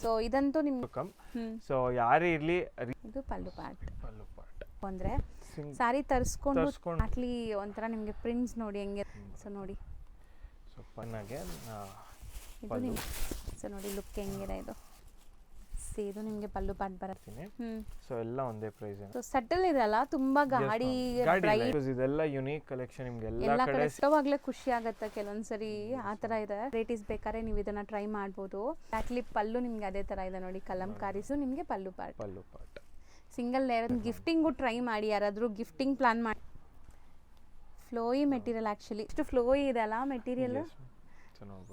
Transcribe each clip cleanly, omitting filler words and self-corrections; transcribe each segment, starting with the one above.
So ಇದಂತೂ ನಿಮ್ಗೆ come. So ಯಾರೇ ಇರಲಿ, ಇದು ಪಲ್ಲು ಪಾರ್ಟ್ ಅಂದರೆ Sing- ಸ್ಯಾರಿ ತರಿಸ್ಕೊಂಡು ತರ್ಸ್ಕೊಂಡು- ಅಟ್ಲಿ ಒಂಥರ ನಿಮಗೆ ಪ್ರಿಂಟ್ಸ್ ನೋಡಿ ಹೆಂಗೆ. ಸೊ ನೋಡಿ ಸೊ ಪನ್ನಾಗೆ ಇದು ನಿಮ್ಗೆ ಸೊ ನೋಡಿ ಲುಕ್ ಹೆಂಗಿದೆ ಇದು. ಇದು ನಿಮಗೆ ಪಲ್ಲು ಪಾರ್ಟ್ ಬರುತ್ತೆ. ಸೊ ಎಲ್ಲ ಒಂದೇ ಪ್ರೈಸ್. ಸೊ ಸಟಲ್ ಇದೆಲ್ಲ ತುಂಬಾ ಗಾಡಿ ಇದೆಲ್ಲ ಯುನೀಕ್ ಕಲೆಕ್ಷನ್ ನಿಮ್ಗೆ ಎಲ್ಲ ಎಲ್ಲ ಕಡೆ ಕಡೆ ಸಿಗೋವಾಗ್ಲೇ ಖುಷಿ ಆಗತ್ತೆ. ಕೆಲವೊಂದ್ಸರಿ ಆ ತರ ಇದೆ. ವೆರೈಟೀಸ್ ಬೇಕಾದ್ರೆ ನೀವು ಇದನ್ನ ಟ್ರೈ ಮಾಡ್ಬೋದು. ಆಕ್ಚುಲಿ ಪಲ್ಲು ನಿಮ್ಗೆ ಅದೇ ತರ ಇದೆ ನೋಡಿ, ಕಲಂಕಾರೀಸು ನಿಮ್ಗೆ pallu part single layer. Gifting try ಮಾಡಿ, ಯಾರಾದ್ರೂ ಗಿಫ್ಟಿಂಗ್ ಪ್ಲಾನ್ ಮಾಡಿ. ಫ್ಲೋಯಿ ಮೆಟೀರಿಯಲ್, ಆಕ್ಚುಲಿ ಇಷ್ಟು ಫ್ಲೋಯಿ ಇದೆ ಅಲ್ಲ material.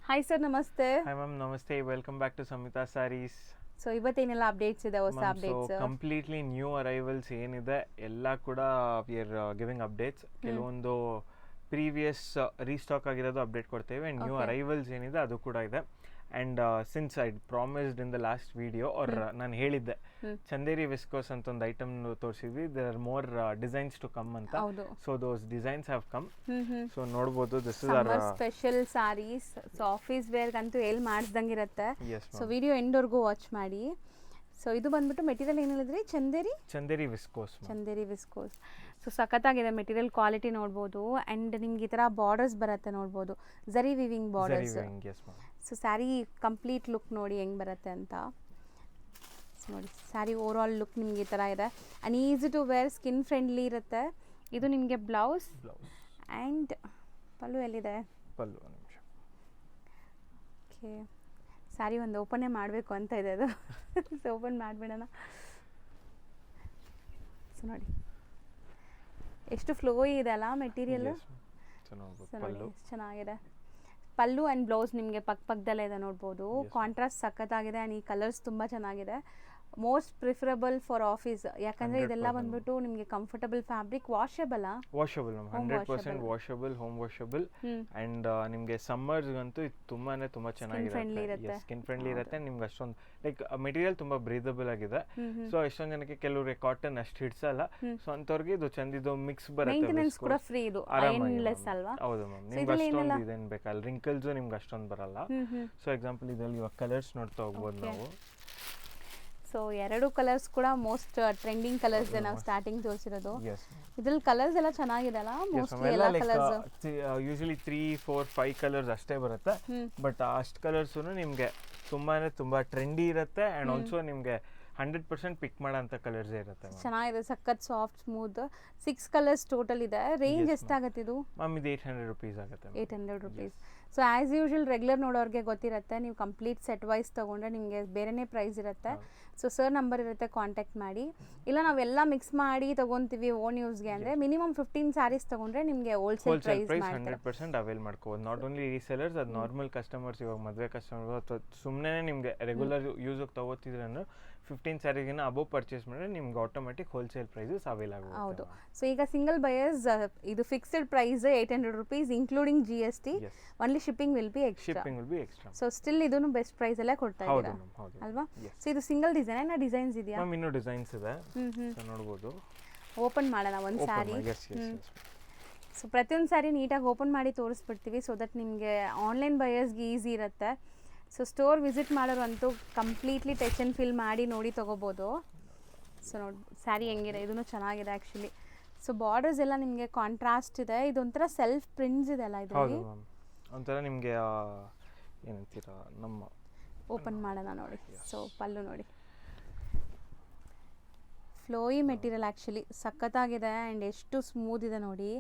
Hi sir, namaste. Hi ma'am, namaste. Welcome back to Samhita sarees. So ಇವತ್ತೇನೆಲ್ಲ ಅಪ್ಡೇಟ್ಸ್ ಇದೆ, ಹೊಸ ಅಪ್ಡೇಟ್ಸ್? ಕಂಪ್ಲೀಟ್ಲಿ ನ್ಯೂ ಅರೈವಲ್ಸ್ ಏನಿದೆ ಎಲ್ಲ ಕೂಡ ವಿ ಆರ್ ಗಿವಿಂಗ್ ಅಪ್ಡೇಟ್ಸ್. ಕೆಲವೊಂದು ಪ್ರೀವಿಯಸ್ ರೀಸ್ಟಾಕ್ ಆಗಿರೋದು ಅಪ್ಡೇಟ್ ಕೊಡ್ತೇವೆ. ಆ್ಯಂಡ್ ನ್ಯೂ ಅರೈವಲ್ಸ್ ಏನಿದೆ ಅದು ಕೂಡ ಇದೆ. And since I promised in the last video, ನಾನು ಹೇಳಿದ್ದೆ ಚಂದೇರಿ ವಿಸ್ಕೋಸ್ ಅಂತ ಒಂದು ಐಟಮ್ ತೋರಿಸಿದ್ವಿ. There are more designs to come ಅಂತ. So those designs have come. So ನೋಡ್ಬೋದು, this is our special sarees. So office ವೇರ್ಗಂತೂ ಎಲ್ಲಿ ಮಾಡಿಸ್ದಂಗಿರುತ್ತೆ. ಸೊ ವಿಡಿಯೋ ಎಂಡ್ವರೆಗೂ ವಾಚ್ ಮಾಡಿ. ಸೊ ಇದು ಬಂದ್ಬಿಟ್ಟು ಮೆಟೀರಿಯಲ್ ಏನು ಹೇಳಿದ್ರಿ? ಚಂದೇರಿ ವಿಸ್ಕೋಸ್. ಸೊ ಸಖತ್ತಾಗಿದೆ ಮೆಟೀರಿಯಲ್, ಕ್ವಾಲಿಟಿ ನೋಡ್ಬೋದು. ಆ್ಯಂಡ್ ನಿಮ್ಗೆ ಈ ಥರ ಬಾರ್ಡರ್ಸ್ ಬರುತ್ತೆ ನೋಡ್ಬೋದು, zari weaving borders. So saree complete look ನೋಡಿ ಹೆಂಗೆ ಬರುತ್ತೆ ಅಂತ. ಸೊ ನೋಡಿ ಸ್ಯಾರಿ ಓವರ್ ಆಲ್ ಲುಕ್ ನಿಮ್ಗೆ ಈ ಥರ ಇದೆ. And easy to wear, skin friendly ಇರುತ್ತೆ. ಇದು ನಿಮಗೆ ಬ್ಲೌಸ್. ಆ್ಯಂಡ್ ಪಲ್ಲು ಎಲ್ಲಿದೆ? ಓಕೆ, ಸ್ಯಾರಿ ಒಂದು ಓಪನ್ನೇ ಮಾಡಬೇಕು ಅಂತ ಇದೆ ಅದು. ಸೊ ಓಪನ್ ಮಾಡಿಬಿಡೋಣ. ಸೊ ನೋಡಿ ಎಷ್ಟು ಫ್ಲೋ ಇದೆ ಅಲ್ಲ ಮೆಟೀರಿಯಲ್. ಸೊ ನೋಡಿ ಎಷ್ಟು ಚೆನ್ನಾಗಿದೆ. ಪಲ್ಲು ಆ್ಯಂಡ್ ಬ್ಲೌಸ್ ನಿಮಗೆ ಪಕ್ಕದಲ್ಲೇ ಇದೆ ನೋಡ್ಬೋದು. ಕಾಂಟ್ರಾಸ್ಟ್ ಸಖತ್ತಾಗಿದೆ. ಆ್ಯಂಡ್ ಈ ಕಲರ್ಸ್ ತುಂಬ ಚೆನ್ನಾಗಿದೆ. ಮೋಸ್ಟ್ ಪ್ರಿಫರಬಲ್ ಫಾರ್ ಆಫೀಸ್, ಯಾಕಂದರೆ ಇದೆಲ್ಲ ಬಂದ್ಬಿಟ್ಟು ನಿಮಗೆ comfortable fabric. Washable 100% washable, home washable. And ನಿಮಗೆ ಸಮ್ಮರ್ಸ್ಗಂತೂ ಇದು ತುಂಬ ಚೆನ್ನಾಗಿರುತ್ತೆ. ಸ್ಕಿನ್ ಫ್ರೆಂಡ್ಲಿ ಇರುತ್ತೆ. ನಿಮ್ಗೆ ಅಷ್ಟೊಂದು ಲೈಕ್ ಮೆಟೀರಿಯಲ್ ತುಂಬ ಬ್ರೀದಬಲ್ ಆಗಿದೆ. ಸೊ ಎಷ್ಟೊಂದು ಜನಕ್ಕೆ ಕೆಲವ್ರಿಗೆ ಕಾಟನ್ ಅಷ್ಟು ಹಿಡ್ಸಲ್ಲ. ಸೊ ಅಂಥವ್ರಿಗೆ ಇದು ಚಂದಿದ್ದು ಮಿಕ್ಸ್ ಬರುತ್ತೆ. ಕೂಡ ಫ್ರೀ, ಇದು ಐರನ್ಲೆಸ್ ಅಲ್ವಾ? ಹೌದು ಮ್ಯಾಮ್, ನಿಮ್ಗೆ ಅಷ್ಟೊಂದು ಇದೇನು ಬೇಕಲ್ಲ, ರಿಂಕಲ್ಸು ನಿಮ್ಗೆ ಅಷ್ಟೊಂದು ಬರಲ್ಲ. ಸೊ ಎಕ್ಸಾಂಪಲ್ ಇದರಲ್ಲಿ ಇವಾಗ ಕಲರ್ಸ್ ನೋಡ್ತಾ ಹೋಗ್ಬೋದು ನಾವು. ಸೊ ಎರಡು ಕಲರ್ಸ್ ಕೂಡ ಮೋಸ್ಟ್ ಟ್ರೆಂಡಿಂಗ್ ಕಲರ್ಸ್ ನಾವು ಸ್ಟಾರ್ಟಿಂಗ್ ತೋರಿಸಿರೋದು. ಇದ್ರಲ್ಲಿ ಕಲರ್ಸ್ ಎಲ್ಲ ಚೆನ್ನಾಗಿದೆ ಅಲ್ಲ, ಮೋಸ್ಟ್ಲಿ ಎಲ್ಲ ಕಲರ್ಸ್. ಯೂಶಲಿ 3, 4, 5 ಕಲರ್ಸ್ ಅಷ್ಟೇ ಬರುತ್ತೆ. ಬಟ್ ಅಷ್ಟು ಕಲರ್ಸು ನಿಮಗೆ ತುಂಬಾ ಟ್ರೆಂಡಿ ಇರುತ್ತೆ. ಆ್ಯಂಡ್ ಆಲ್ಸೋ ನಿಮಗೆ 100% ಪಿಕ್ ಮಾಡೋಂಥ ಕಲರ್ಸೇ ಇರುತ್ತೆ. ಚೆನ್ನಾಗಿದೆ, ಸಖತ್ ಸಾಫ್ಟ್ ಸ್ಮೂತ್. 6 ಕಲರ್ಸ್ ಟೋಟಲ್ ಇದೆ. ರೇಂಜ್ ಎಷ್ಟಾಗುತ್ತೆ ಇದು? ಮ್ಯಾಮ್ ಇದು 800 ರುಪೀಸ್ ಆಗುತ್ತೆ. 800 rupees. So as usual regular ನೋಡೋರಿಗೆ ಗೊತ್ತಿರುತ್ತೆ, ನೀವು ಕಂಪ್ಲೀಟ್ ಸೆಟ್ ವೈಸ್ ತೊಗೊಂಡ್ರೆ ನಿಮಗೆ ಬೇರೆನೇ ಪ್ರೈಸ್ ಇರುತ್ತೆ. ಸೊ ಸರ್ ನಂಬರ್ ಇರುತ್ತೆ, ಕಾಂಟ್ಯಾಕ್ಟ್ ಮಾಡಿ. ಇಲ್ಲ ನಾವೆಲ್ಲ ಮಿಕ್ಸ್ ಮಾಡಿ ತೊಗೊತೀವಿ ಓನ್ ಯೂಸ್ಗೆ ಅಂದರೆ ಮಿನಿಮಮ್ 15 ಸ್ಯಾರೀಸ್ ತೊಗೊಂಡ್ರೆ ನಿಮಗೆ ಹೋಲ್ಸೇಲ್ ಪ್ರೈಸ್ 100% ಅವೈಲ್ ಮಾಡ್ಕೋಬೋದು. ನಾಟ್ ಓನ್ಲಿ ರೀಸೆಲರ್ಸ್, ಅದು ನಾರ್ಮಲ್ ಕಸ್ಟಮರ್ಸ್, ಇವಾಗ ಮದುವೆ ಕಸ್ಟಮರ್ಸ್ ಅಥವಾ ಸುಮ್ಮನೆ ನಿಮಗೆ ರೆಗ್ಯುಲರ್ ಯೂಸಿಗೆ ತೊಗೋತಿದ್ರೆ ಅಂದ್ರೆ 15 ಸ್ಯಾರಿಗಿನ ಅಬೋವ್ ಪರ್ಚೇಸ್ ಮಾಡಿದ್ರೆ ನಿಮ್ಗೆ ಆಟೋಮೆಟಿಕ್ ಹೋಲ್ಸೇಲ್ ಪ್ರೈಸಸ್ ಅವೈಲ್ ಆಗುತ್ತೆ. ಹೌದು. ಸೊ ಈಗ ಸಿಂಗಲ್ ಬಯರ್ಸ್ ಇದು fixed price 800 rupees including GST. Only shipping will be extra. So still ಇದನ್ನು ಬೆಸ್ಟ್ ಪ್ರೈಸ್ ಅಲ್ಲೇ ಕೊಡ್ತಾ ಇದ್ದೀರಾ ಅಲ್ವಾ? ಸೊ ಇದು ಸಿಂಗಲ್ ಡಿಸೈನ್ ಏನಾ ಡಿಸೈನ್ಸ್ ಇದೆಯಾ? ಮ್ಯಾಮ್ ಇನ್ನೂ ಡಿಸೈನ್ಸ್ ಇದೆ, ನೋಡ್ಬೋದು. ಓಪನ್ ಮಾಡೋಣ ಒಂದು ಸ್ಯಾರಿ. ಸೊ ಪ್ರತಿಯೊಂದು ಸ್ಯಾರಿ ನೀಟಾಗಿ ಓಪನ್ ಮಾಡಿ ತೋರಿಸ್ಬಿಡ್ತೀವಿ, ಸೊ ದಟ್ ನಿಮಗೆ ಆನ್ಲೈನ್ ಬಯರ್ಸ್ಗೆ ಈಸಿ ಇರುತ್ತೆ. ಸೊ ಸ್ಟೋರ್ ವಿಸಿಟ್ ಮಾಡೋರು ಅಂತೂ ಕಂಪ್ಲೀಟ್ಲಿ ಟಚ್ ಆ್ಯಂಡ್ ಫೀಲ್ ಮಾಡಿ ನೋಡಿ ತೊಗೋಬೋದು. ಸೊ ನೋಡಿ ಸ್ಯಾರಿ ಹೆಂಗಿದೆ, ಇದೂ ಚೆನ್ನಾಗಿದೆ ಆ್ಯಕ್ಚುಲಿ. ಸೊ ಬಾರ್ಡರ್ಸ್ ಎಲ್ಲ ನಿಮಗೆ ಕಾಂಟ್ರಾಸ್ಟ್ ಇದೆ. ಇದೊಂಥರ ಸೆಲ್ಫ್ ಪ್ರಿಂಟ್ಸ್ ಇದೆ ಅಲ್ಲ ಇದರಲ್ಲಿ, ಒಂಥರ ನಿಮಗೆ ಏನಂತೀರಾ ನಮ್ಮ. ಓಪನ್ ಮಾಡೋಣ ನೋಡಿ. ಸೊ ಪಲ್ಲು ನೋಡಿ, ಫ್ಲೋಯಿ ಮೆಟೀರಿಯಲ್ ಆ್ಯಕ್ಚುಲಿ ಸಖತ್ತಾಗಿದೆ. ಆ್ಯಂಡ್ ಎಷ್ಟು ಸ್ಮೂತ್ ಇದೆ ನೋಡಿ.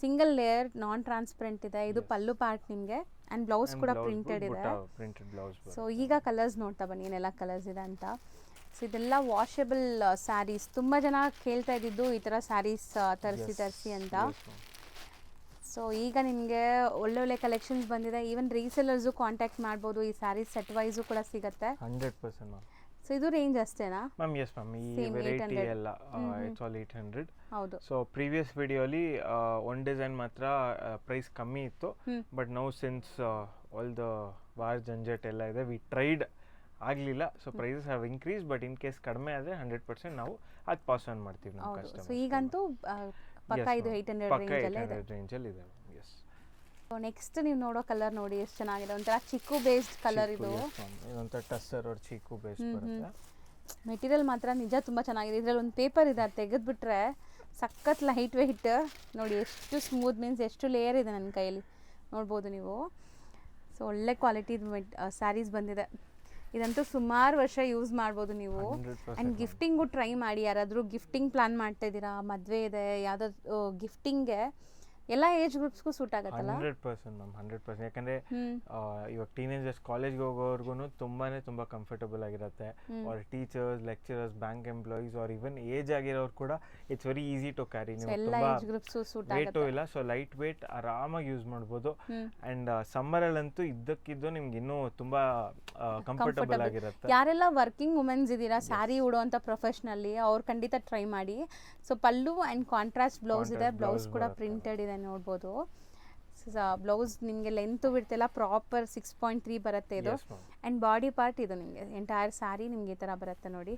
ಸಿಂಗಲ್ ಲೇಯರ್, ನಾನ್ ಟ್ರಾನ್ಸ್ಪರೆಂಟ್ ಇದೆ. ಇದು ಪಲ್ಲು ಪಾರ್ಟ್ ನಿಮಗೆ. ಆ್ಯಂಡ್ ಬ್ಲೌಸ್ ಕೂಡ ಪ್ರಿಂಟೆಡ್ ಇದೆ. ಸೊ ಈಗ ಕಲರ್ಸ್ ನೋಡ್ತಾ ಬನ್ನಿ ಏನೆಲ್ಲ ಕಲರ್ಸ್ ಇದೆ ಅಂತ. ಸೊ ಇದೆಲ್ಲ ವಾಷಬಲ್ ಸ್ಯಾರೀಸ್. ತುಂಬ ಜನ ಕೇಳ್ತಾ ಇದ್ದಿದ್ದು ಈ ಥರ ಸ್ಯಾರೀಸ್ ತರಿಸಿ ಅಂತ. ಸೊ ಈಗ ನಿಮಗೆ ಒಳ್ಳೊಳ್ಳೆ ಕಲೆಕ್ಷನ್ಸ್ ಬಂದಿದೆ. ಈವನ್ ರೀಸೆಲರ್ಸು ಕಾಂಟ್ಯಾಕ್ಟ್ ಮಾಡ್ಬೋದು. ಈ ಸ್ಯಾರೀಸ್ ಸೆಟ್ ವೈಸು ಕೂಡ ಸಿಗುತ್ತೆ 100%. ಸೊ ಇದು ರೇಂಜ್ ಅಷ್ಟೇನಾ ಮ್ಯಾಮ್? ಎಸ್ ಮ್ಯಾಮ್, ಈ ವೆರೈಟಿ ಎಲ್ಲ ಇಟ್ಸ್ ಆಲ್ 800. ಹೌದು. ಸೊ ಪ್ರೀವಿಯಸ್ ವಿಡಿಯೋಲಿ ಒನ್ ಡಿಸೈನ್ ಮಾತ್ರ ಪ್ರೈಸ್ ಕಮ್ಮಿ ಇತ್ತು. But now since all the war ಜಂಜಟ್ ಎಲ್ಲ ಇದೆ, ವಿ ಟ್ರೈಡ್ ಆಗಲಿಲ್ಲ. So prices have increase. But in case ಕಡಿಮೆ ಆದರೆ 100% ನಾವು ಅದು ಪಾಸ್ ಆನ್ ಮಾಡ್ತೀವಿ ನಮ್ಮ ಕಸ್ಟಮರ್. ಸೊ ಈಗಂತೂ ಪಕ್ಕ ಇದು 800 ರೇಂಜಲ್ಲಿ ಇದೆ. ರೇಂಜಲ್ಲಿ ಇದೆ. ಎಸ್. ನೆಕ್ಸ್ಟ್ ನೀವು ನೋಡೋ ಕಲರ್ ನೋಡಿ ಎಷ್ಟು ಚೆನ್ನಾಗಿದೆ, ಒಂಥರ ಚಿಕ್ಕು ಬೇಸ್ಡ್ ಕಲರ್ ಇದು. ಇದೊಂಥರ ಟಸ್ಸರ್ ಅವ್ರ ಚಿಕ್ಕು ಬೇಸ್ಡ್ ಬರುತ್ತೆ. ಮೆಟೀರಿಯಲ್ ಮಾತ್ರ ನಿಜ ತುಂಬ ಚೆನ್ನಾಗಿದೆ. ಇದರಲ್ಲಿ ಒಂದು ಪೇಪರ್ ಇದೆ, ಅದು ತೆಗೆದುಬಿಟ್ರೆ ಸಖತ್ ಲೈಟ್ ವೆಯ್ಟ್ ನೋಡಿ, ಎಷ್ಟು ಸ್ಮೂತ್ ಮೀನ್ಸ್ ಎಷ್ಟು ಲೇಯರ್ ಇದೆ ನನ್ನ ಕೈಯಲ್ಲಿ ನೋಡ್ಬೋದು ನೀವು. ಸೊ ಒಳ್ಳೆ ಕ್ವಾಲಿಟಿದು ಸ್ಯಾರೀಸ್ ಬಂದಿದೆ. ಇದಂತೂ ಸುಮಾರು ವರ್ಷ ಯೂಸ್ ಮಾಡ್ಬೋದು ನೀವು. ಆ್ಯಂಡ್ ಗಿಫ್ಟಿಂಗು ಟ್ರೈ ಮಾಡಿ, ಯಾರಾದರೂ ಗಿಫ್ಟಿಂಗ್ ಪ್ಲಾನ್ ಮಾಡ್ತಾ ಇದ್ದೀರಾ, ಮದುವೆ ಇದೆ, ಯಾವುದಾದ್ರು ಗಿಫ್ಟಿಂಗ್ಗೆ ಎಲ್ಲ ಏಜ್ ಗ್ರೂಪ್ಸ್ಗೂ ಸೂಟ್ ಆಗುತ್ತಲ್ಲ. 100% ಮ್ಯಾಮ್, 100%. ಯಾಕಂದರೆ ಇವಾಗ ಟೀನೇಜರ್ಸ್ ಕಾಲೇಜ್ಗೆ ಹೋಗೋರ್ಗು ತುಂಬ ಕಂಫರ್ಟಬಲ್ ಆಗಿರುತ್ತೆ. ಅವ್ರ teachers, lecturers, bank employees or even age ಆಗಿರೋರು ಕೂಡ it's very easy to carry. ನೀವು ಎಲ್ಲ ಏಜ್ ಗ್ರೂಪ್ಸು ಸೂಟ್ ವೇಟು ಇಲ್ಲ, ಸೊ ಲೈಟ್ ವೇಟ್ ಆರಾಮಾಗಿ ಯೂಸ್ ಮಾಡ್ಬೋದು. ಆ್ಯಂಡ್ ಸಮ್ಮರಲ್ಲಂತೂ ಇದ್ದಕ್ಕಿದ್ದು ನಿಮ್ಗೆ ಇನ್ನೂ ತುಂಬ ಕಂಫರ್ಟಬಲ್ ಆಗಿರುತ್ತೆ. ಯಾರೆಲ್ಲ ವರ್ಕಿಂಗ್ ವುಮೆನ್ಸ್ ಇದ್ದೀರಾ, ಸ್ಯಾರಿ ಉಡೋವಂಥ ಪ್ರೊಫೆಷ್ನಲ್ಲಿ, ಅವ್ರು ಖಂಡಿತ ಟ್ರೈ ಮಾಡಿ. So pallu and contrast blouse ಇದೆ, ಬ್ಲೌಸ್ ಕೂಡ ಪ್ರಿಂಟೆಡ್ ಇದೆ ನೋಡ್ಬೋದು. ಬ್ಲೌಸ್ ನಿಮಗೆ ಲೆಂತ್ ಬಿಡ್ತಿಲ್ಲ, ಪ್ರಾಪರ್ 6.3 ಬರುತ್ತೆ ಇದು. ಆ್ಯಂಡ್ ಬಾಡಿ ಪಾರ್ಟ್ ಇದು ನಿಮಗೆ ಎಂಟೈರ್ ಸ್ಯಾರಿ ನಿಮಗೆ ಈ ಥರ ಬರುತ್ತೆ ನೋಡಿ.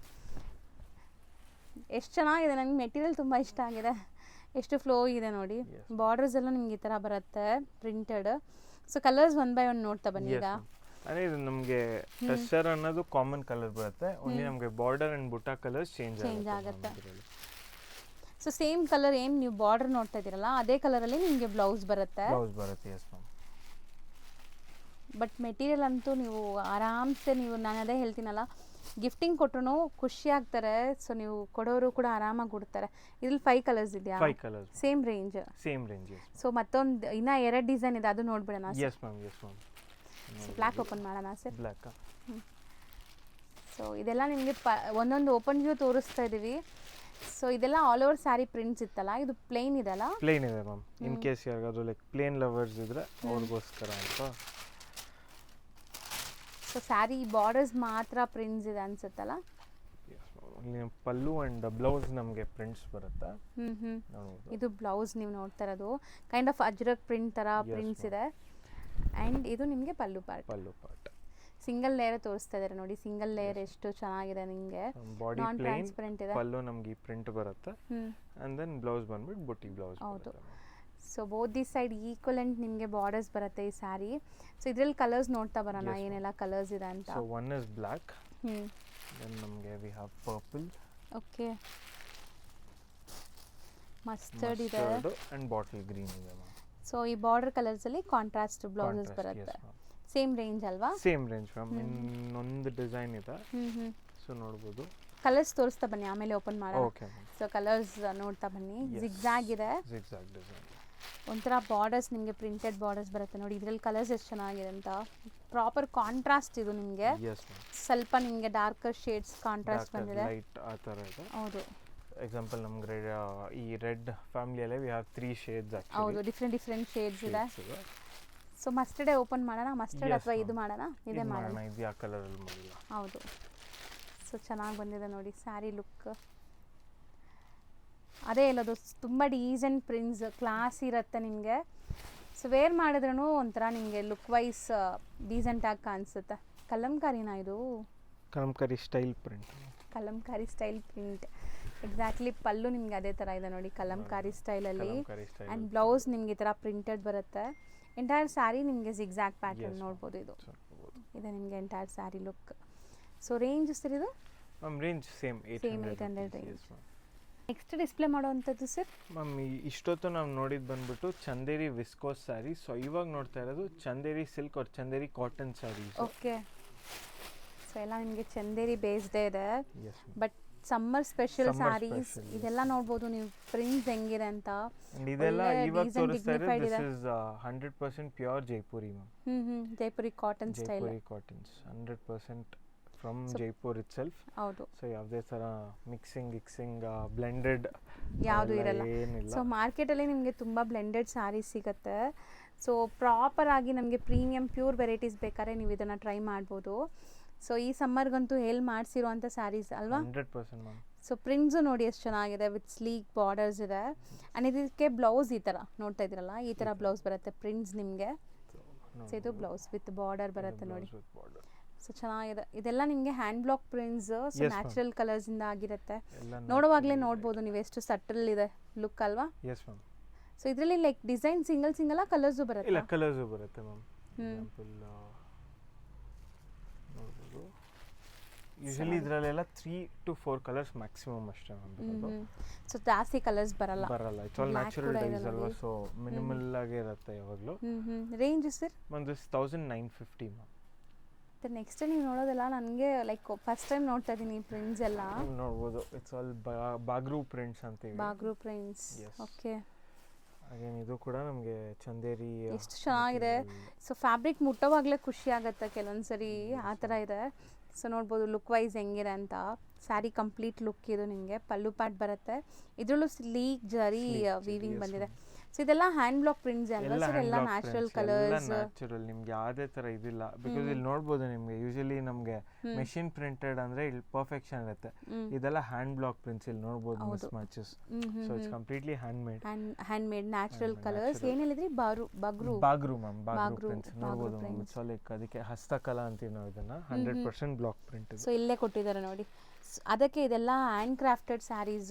ಎಷ್ಟು ಚೆನ್ನಾಗಿದೆ, ನನಗೆ ಮೆಟೀರಿಯಲ್ ತುಂಬ ಇಷ್ಟ ಆಗಿದೆ. ಎಷ್ಟು ಫ್ಲೋ ಇದೆ ನೋಡಿ, ಬಾರ್ಡರ್ಸ್ ಎಲ್ಲ ನಿಮ್ಗೆ ಈ ಥರ ಬರುತ್ತೆ ಪ್ರಿಂಟೆಡ್. ಸೊ ಕಲರ್ಸ್ 1 by 1 ನೋಡ್ತಾ ಬನ್ನಿ. ಈಗ ಅಂದರೆ ಇದು ನಮಗೆ ಟಸ್ಸರ್ ಅನ್ನೋದು ಕಾಮನ್ ಕಲರ್ ಬರುತ್ತೆ, ಓನ್ಲಿ ನಮಗೆ ಬಾರ್ಡರ್ ಆ್ಯಂಡ್ ಬುಟ್ಟ ಕಲರ್ಸ್ ಚೇಂಜ್ ಆಗುತ್ತೆ. ಸೊ ಸೇಮ್ ಕಲರ್ ಏನು ನೀವು ಬಾರ್ಡರ್ ನೋಡ್ತಾ ಇದ್ದೀರಲ್ಲ, ಅದೇ ಕಲರಲ್ಲಿ ನಿಮಗೆ ಬ್ಲೌಸ್ ಬರುತ್ತೆ. Yes ma'am. ಬಟ್ ಮೆಟೀರಿಯಲ್ ಅಂತೂ ನೀವು ಆರಾಮ್ಸೆ, ನೀವು ನಾನು ಅದೇ ಹೇಳ್ತೀನಲ್ಲ, ಗಿಫ್ಟಿಂಗ್ ಕೊಟ್ಟರು ಖುಷಿ ಆಗ್ತಾರೆ. ಸೊ ನೀವು ಕೊಡೋರು ಕೂಡ ಆರಾಮಾಗಿ ಕೊಡ್ತಾರೆ. ಇದ್ರಲ್ಲಿ 5 ಕಲರ್ಸ್ ಇದೆಯಾ? 5 colours, same range. Yes. So ಮತ್ತೊಂದು ಇನ್ನೂ 2 ಡಿಸೈನ್ ಇದೆ, ಅದು ನೋಡ್ಬಿಡೋಣ. Yes ma'am. ಬ್ಲ್ಯಾಕ್ ಓಪನ್ ಮಾಡೋಣ ಸರ್. ಬ್ಲ್ಯಾಕ್. ಸೊ ಇದೆಲ್ಲ ನಿಮಗೆ ಒಂದೊಂದು ಓಪನ್ ವ್ಯೂ ತೋರಿಸ್ತಾ ಇದ್ದೀವಿ. ಸೊ ಇದೆಲ್ಲ ಆಲ್ ಓವರ್ ಸ್ಯಾರಿ ಪ್ರಿಂಟ್ಸ್ ಇತ್ತಲ್ಲ, ಇದು ಪ್ಲೇನ್ ಇದೆಲ್ಲ? ಪ್ಲೇನ್ ಇದೆ ಮ್ಯಾಮ್. ಇನ್ ಕೇಸ್ ಯಾರಿಗಾದ್ರು ಲೈಕ್ ಪ್ಲೇನ್ ಲವರ್ಸ್ ಇದ್ರೆ ಅವ್ರಿಗೋಸ್ಕರ ಅಂತ. ಸೊ ಸ್ಯಾರಿ ಬಾರ್ಡರ್ಸ್ ಮಾತ್ರ ಪ್ರಿಂಟ್ಸ್ ಇದೆ ಅನ್ಸುತ್ತಲ್ಲ. ಪಲ್ಲು ಅಂಡ್ ಬ್ಲೌಸ್ ನಮಗೆ ಪ್ರಿಂಟ್ಸ್ ಬರುತ್ತೆ. ಇದು ಬ್ಲೌಸ್ ನೀವು ನೋಡ್ತಾ ಇರೋದು ಕೈಂಡ್ ಆಫ್ ಅಜ್ರಕ್ ಪ್ರಿಂಟ್ ತರ ಪ್ರಿಂಟ್ಸ್ ಇದೆ. ಆ್ಯಂಡ್ ಇದು ನಿಮಗೆ ಪಲ್ಲು ಪಾರ್ಟ್. ಸಿಂಗಲ್ ಲೇಯರ್ ತೋರಿಸ್ತಾ ಇದ್ದಾರೆ ನೋಡಿ, ಸಿಂಗಲ್ ಲೇಯರ್ ಎಷ್ಟು ಚೆನ್ನಾಗಿದೆ ನಿಮಗೆ. ಬಾಡಿ ನಾನ್ ಪ್ಲೇನ್, ಟ್ರಾನ್ಸ್ಪರೆಂಟ್ ಇದೆ. ಪಲ್ಲು ನಮಗೆ ಪ್ರಿಂಟ್ ಬರುತ್ತೆ. ಅಂಡ್ ದೆನ್ ಬ್ಲೌಸ್ ಬಂದ್ಬಿಟ್ಟು ಬುಟ್ಟಿ ಬ್ಲೌಸ್. ಹೌದು. So both the side equivalent ನಿಮಗೆ ಬಾರ್ಡರ್ಸ್ ಬರುತ್ತೆ ಈ ಸ್ಯಾರಿ. ಸೊ ಇದ್ರಲ್ಲಿ ಕಲರ್ಸ್ ನೋಡ್ತಾ ಬರೋಣ, ಏನೆಲ್ಲ ಕಲರ್ಸ್ ಇದೆ ಅಂತ. So one is black, then ನಮಗೆ we have purple. Okay, mustard ಇದೆ ಅಂಡ್ ಬಾಟಲ್ ಗ್ರೀನ್ ಇದೆ. ಸೊ ಈ ಬಾರ್ಡರ್ ಕಲರ್ಸ್ ಅಲ್ಲಿ ಕಾಂಟ್ರಾಸ್ಟ್ ಬ್ಲೌಸಸ್ ಬರುತ್ತೆ. ಸೇಮ್ ರೇಂಜ್ ಅಲ್ವಾ? Same range ma'am. ಇನ್ನೊಂದು ಡಿಸೈನ್ ಇದೆ, ಸೊ ನೋಡ್ಬೋದು. ಕಲರ್ಸ್ ತೋರಿಸ್ತಾ ಬನ್ನಿ, ಆಮೇಲೆ ಓಪನ್ ಮಾಡೋಣ. ಓಕೆ. ಸೊ ಕಲರ್ಸ್ ನೋಡ್ತಾ ಬನ್ನಿ. ಜಿಗ್ಜಾಗ್ ಇದೆ, ಜಿಗ್ಜಾಗ್ ಡಿಸೈನ್. ಒಂಥರ ಬಾರ್ಡರ್ಸ್ ನಿಮಗೆ ಪ್ರಿಂಟೆಡ್ ಬಾರ್ಡರ್ಸ್ ಬರುತ್ತೆ ನೋಡಿ. ಇದರಲ್ಲಿ ಕಲರ್ಸ್ ಎಷ್ಟು ಚೆನ್ನಾಗಿದೆ ಅಂತ. ಪ್ರಾಪರ್ ಕಾಂಟ್ರಾಸ್ಟ್ ಇದು ನಿಮಗೆ. ಸ್ವಲ್ಪ ನಿಮಗೆ ಡಾರ್ಕರ್ ಶೇಡ್ಸ್ ಕಾಂಟ್ರಾಸ್ಟ್ ಬಂದಿದೆ. ಲೈಟ್ ಆ ಥರ ಇದೆ. ಹೌದು. ಎಕ್ಸಾಂಪಲ್ ನಮ್ಗೆ ಈ ರೆಡ್ ಫ್ಯಾಮಿಲಿಯಲ್ಲೇ ವಿ ಹ್ಯಾವ್ 3 ಶೇಡ್ಸ್ ಆಕ್ಚುಲಿ. ಹೌದು, ಡಿಫ್ರೆಂಟ್ ಶೇಡ್ಸ್ ಇದೆ. ಸೊ ಮಸ್ಟರ್ಡೇ ಓಪನ್ ಮಾಡೋಣ, ಮಸ್ಟರ್ಡ್ ಅಥವಾ ಇದು ಮಾಡೋಣ? ಇದೇ ಮಾಡೋಣ. ಇದು ಆ ಕಲರಲ್ಲಿ ಮಾಡಿಲ್ಲ. ಹೌದು. ಸೊ ಚೆನ್ನಾಗಿ ಬಂದಿದೆ ನೋಡಿ ಸ್ಯಾರಿ ಲುಕ್. ಅದೇ ಹೇಳೋದು, ತುಂಬ ಡೀಸೆಂಟ್ ಪ್ರಿಂಟ್ಸ್, ಕ್ಲಾಸ್ ಇರುತ್ತೆ ನಿಮಗೆ. ಸೊ ವೇರ್ ಮಾಡಿದ್ರೂ ಒಂಥರ ನಿಮಗೆ ಲುಕ್ ವೈಸ್ ಡೀಸೆಂಟಾಗಿ ಕಾಣಿಸುತ್ತೆ. ಕಲಂಕಾರಿನಾ ಇದು? Kalamkari style print. Kalamkari style print exactly. Pallu ನಿಮ್ಗೆ ಅದೇ ಥರ ಇದೆ ನೋಡಿ, ಕಲಂಕಾರಿ ಸ್ಟೈಲಲ್ಲಿ. ಆ್ಯಂಡ್ ಬ್ಲೌಸ್ ನಿಮ್ಗೆ ಈ ಥರ ಪ್ರಿಂಟೆಡ್ ಬರುತ್ತೆ. ಎಂಟೈರ್ ಸ್ಯಾರಿ ನಿಮಗೆ ಜಿಗ್ಜಾಗ್ ಪ್ಯಾಟರ್ನ್ ನೋಡ್ಬೋದು. ಇದು ಇದೆ ನಿಮಗೆ entire saree look. So range sir ಇದು? Range same 800 range. Next display ಮಾಡೋವಂಥದ್ದು ಸರ್? ಮ್ಯಾಮ್ ಇಷ್ಟೊತ್ತು ನಾವು ನೋಡಿದ್ದು ಬಂದ್ಬಿಟ್ಟು ಚಂದೇರಿ ವಿಸ್ಕೋಸ್ ಸ್ಯಾರಿ. ಸೊ ಇವಾಗ ನೋಡ್ತಾ ಇರೋದು ಚಂದೇರಿ ಸಿಲ್ಕ್ और Chanderi cotton sarees. Okay. So ಎಲ್ಲ ನಿಮಗೆ ಚಂದೇರಿ ಬೇಸ್ಡೇ ಇದೆ. ಬಟ್ ಸಮ್ಮರ್ ಸ್ಪೆಷಲ್ ಸ್ಯಾರೀಸ್ ಇದೆಲ್ಲ ನೋಡ್ಬೋದು ನೀವು, ಪ್ರಿಂಟ್ಸ್ ಹೆಂಗಿದೆ ಅಂತ. ಇದೆಲ್ಲ ಇವಾಗ ತೋರಿಸ್ತಾ ಇರೋದು this is 100% pure Jaipuri ma'am. Jaipuri cotton style. Jaipuri cottons 100% from Jaipur itself. ಹೌದು. ಸೊ ಯಾವುದೇ ಥರ ಮಿಕ್ಸಿಂಗ್ ಬ್ಲೆಂಡೆಡ್ ಯಾವುದು ಇರಲ್ಲ. ಸೊ ಮಾರ್ಕೆಟಲ್ಲಿ ನಿಮಗೆ ತುಂಬ ಬ್ಲೆಂಡೆಡ್ ಸ್ಯಾರೀಸ್ ಸಿಗುತ್ತೆ. ಸೊ ಪ್ರಾಪರ್ ಆಗಿ ನಮಗೆ ಪ್ರೀಮಿಯಂ ಪ್ಯೂರ್ ವೆರೈಟೀಸ್ ಬೇಕಾದ್ರೆ ನೀವು ಇದನ್ನು ಟ್ರೈ ಮಾಡ್ಬೋದು. ಸೊ ಈ ಸಮ್ಮರ್ಗಂತೂ ಹೇಳಿ ಮಾಡಿಸಿರೋ ಅಂಥ ಸ್ಯಾರೀಸ್ ಅಲ್ವಾ? 100% ಮ್ಯಾಮ್. ಸೊ ಪ್ರಿಂಟ್ಸು ನೋಡಿ ಎಷ್ಟು ಚೆನ್ನಾಗಿದೆ, ವಿತ್ ಸ್ಲೀಕ್ ಬಾರ್ಡರ್ಸ್ ಇದೆ. ಆ್ಯಂಡ್ ಇದಕ್ಕೆ ಬ್ಲೌಸ್ ಈ ಥರ ನೋಡ್ತಾ ಇದ್ರಲ್ಲ, ಈ ಥರ ಬ್ಲೌಸ್ ಬರುತ್ತೆ ಪ್ರಿಂಟ್ಸ್ ನಿಮಗೆ. ಸೊ ಇದು ಬ್ಲೌಸ್ ವಿತ್ ಬಾರ್ಡರ್ ಬರುತ್ತೆ ನೋಡಿ. ಸೊ ಚೆನ್ನಾಗಿದೆ. ಇದೆಲ್ಲ ನಿಮಗೆ hand block prints. So natural ಕಲರ್ಸಿಂದ ಆಗಿರುತ್ತೆ. ನೋಡುವಾಗಲೇ ನೋಡ್ಬೋದು ನೀವು ಎಷ್ಟು ಸಟಲ್ ಇದೆ ಲುಕ್ ಅಲ್ವಾ? Yes ma'am. ಸೊ ಇದರಲ್ಲಿ ಲೈಕ್ ಡಿಸೈನ್ ಸಿಂಗಲ್ ಕಲರ್ಸು ಬರುತ್ತೆ. ಇಲ್ಲ ಕಲರ್ಸು ಬರುತ್ತೆ ಮ್ಯಾಮ್. ಎಕ್ಸಾಂಪಲ್ ನೋಡ್ಬೋದು, ಯೂಶಲಿ ಇದರಲ್ಲೆಲ್ಲ 3 to 4 ಕಲರ್ಸ್ ಮ್ಯಾಕ್ಸಿಮಮ್ ಅಷ್ಟೇ ಮ್ಯಾಮ್ ಬರೋದು. ಸೊ ಜಾಸ್ತಿ ಕಲರ್ಸ್ ಬರಲ್ಲ. ಇಟ್ಸ್ ಆಲ್ ನ್ಯಾಚುರಲ್ ಡೈಸ್ ಅಲ್ವಾ, ಸೊ ಮಿನಿಮಲ್ ಆಗಿ ಇರುತ್ತೆ ಯಾವಾಗಲೂ. ರೇಂಜ್ ಸರ್ ಒಂದು 1950 ಮ್ಯಾಮ್. ನೆಕ್ಸ್ಟ್ ನೀವು ನೋಡೋದಲ್ಲ ನನಗೆ ಲೈಕ್ ಫಸ್ಟ್ ಟೈಮ್ ನೋಡ್ತಾ ಇದ್ದೀನಿ ಪ್ರಿಂಟ್ಸ್ ಎಲ್ಲ. ನೋಡ್ಬೋದು, ಇಟ್ಸ್ ಆಲ್ ಬಾಗ್ರೂ ಪ್ರಿಂಟ್ಸ್ ಅಂತೀವಿ. ಬಾಗ್ರೂ ಪ್ರಿಂಟ್ಸ್. ಓಕೆ. ಅಗೇನ್ ಇದು ಕೂಡ ನಮಗೆ ಚಂದೇರಿ ಎಷ್ಟು ಚೆನ್ನಾಗಿದೆ. ಸೊ ಫ್ಯಾಬ್ರಿಕ್ ಮುಟ್ಟೋವಾಗಲೇ ಖುಷಿ ಆಗುತ್ತೆ ಕೆಲವೊಂದ್ಸರಿ, ಆ ಥರ ಇದೆ. ಸೊ ನೋಡ್ಬೋದು ಲುಕ್ ವೈಸ್ ಹೆಂಗಿದೆ ಅಂತ. ಸ್ಯಾರಿ ಕಂಪ್ಲೀಟ್ ಲುಕ್ ಇದು ನಿಮಗೆ. ಪಲ್ಲು ಪಾರ್ಟ್ ಬರುತ್ತೆ, ಇದರಲ್ಲೂ ಸ್ಲೀಕ್ ಜರಿ ವೀವಿಂಗ್ ಬಂದಿದೆ. ಸೊ ಇದೆಲ್ಲ ಹ್ಯಾಂಡ್ ಬ್ಲಾಕ್ ಪ್ರಿಂಟ್ಸ್ ಅಲ್ವಾ ಸರ್? ಎಲ್ಲ ನ್ಯಾಚುರಲ್ ಕಲರ್ಸ್, ನ್ಯಾಚುರಲ್, ನಿಮ್ಗೆ ಯಾವುದೇ ತರ ಇದಿಲ್ಲ. ಬಿಕಾಸ್ ಇಲ್ಲಿ ನೋಡ್ಬೋದು ನಿಮ್ಗೆ ಯೂಶಲಿ ನಮ್ಗೆ ಮೆಷಿನ್ ಪ್ರಿಂಟೆಡ್ ಅಂದ್ರೆ ಇಲ್ಲಿ ಪರ್ಫೆಕ್ಷನ್ ಇರುತ್ತೆ. ಇದೆಲ್ಲ ಹ್ಯಾಂಡ್ ಬ್ಲಾಕ್ ಪ್ರಿಂಟ್ಸ್, ಇಲ್ಲಿ ನೋಡ್ಬೋದು miss matches. So it's completely hand made natural colours. ಏನ್ ಹೇಳಿದ್ರಿ? ಬಾಗ್ರೂ ಮ್ಯಾಮ್, ಬಾಗ್ರೂ ಪ್ರಿಂಟ್ಸ್ ನೋಡ್ಬೋದು ಮ್ಯಾಮ್. ಇಟ್ಸ್ ಆಲ್ ಲೈಕ್ ಅದಕ್ಕೆ ಹಸ್ತಕಲಾ ಅಂತೀವಿ ನಾವು ಇದನ್ನ. 100% ಬ್ಲಾಕ್ ಪ್ರಿಂಟ್. ಸೊ ಇಲ್ಲೇ ಕೊಟ್ಟಿದ್ದಾರೆ ನೋಡಿ. ಅದಕ್ಕೆ ಇದೆಲ್ಲ handcrafted sarees.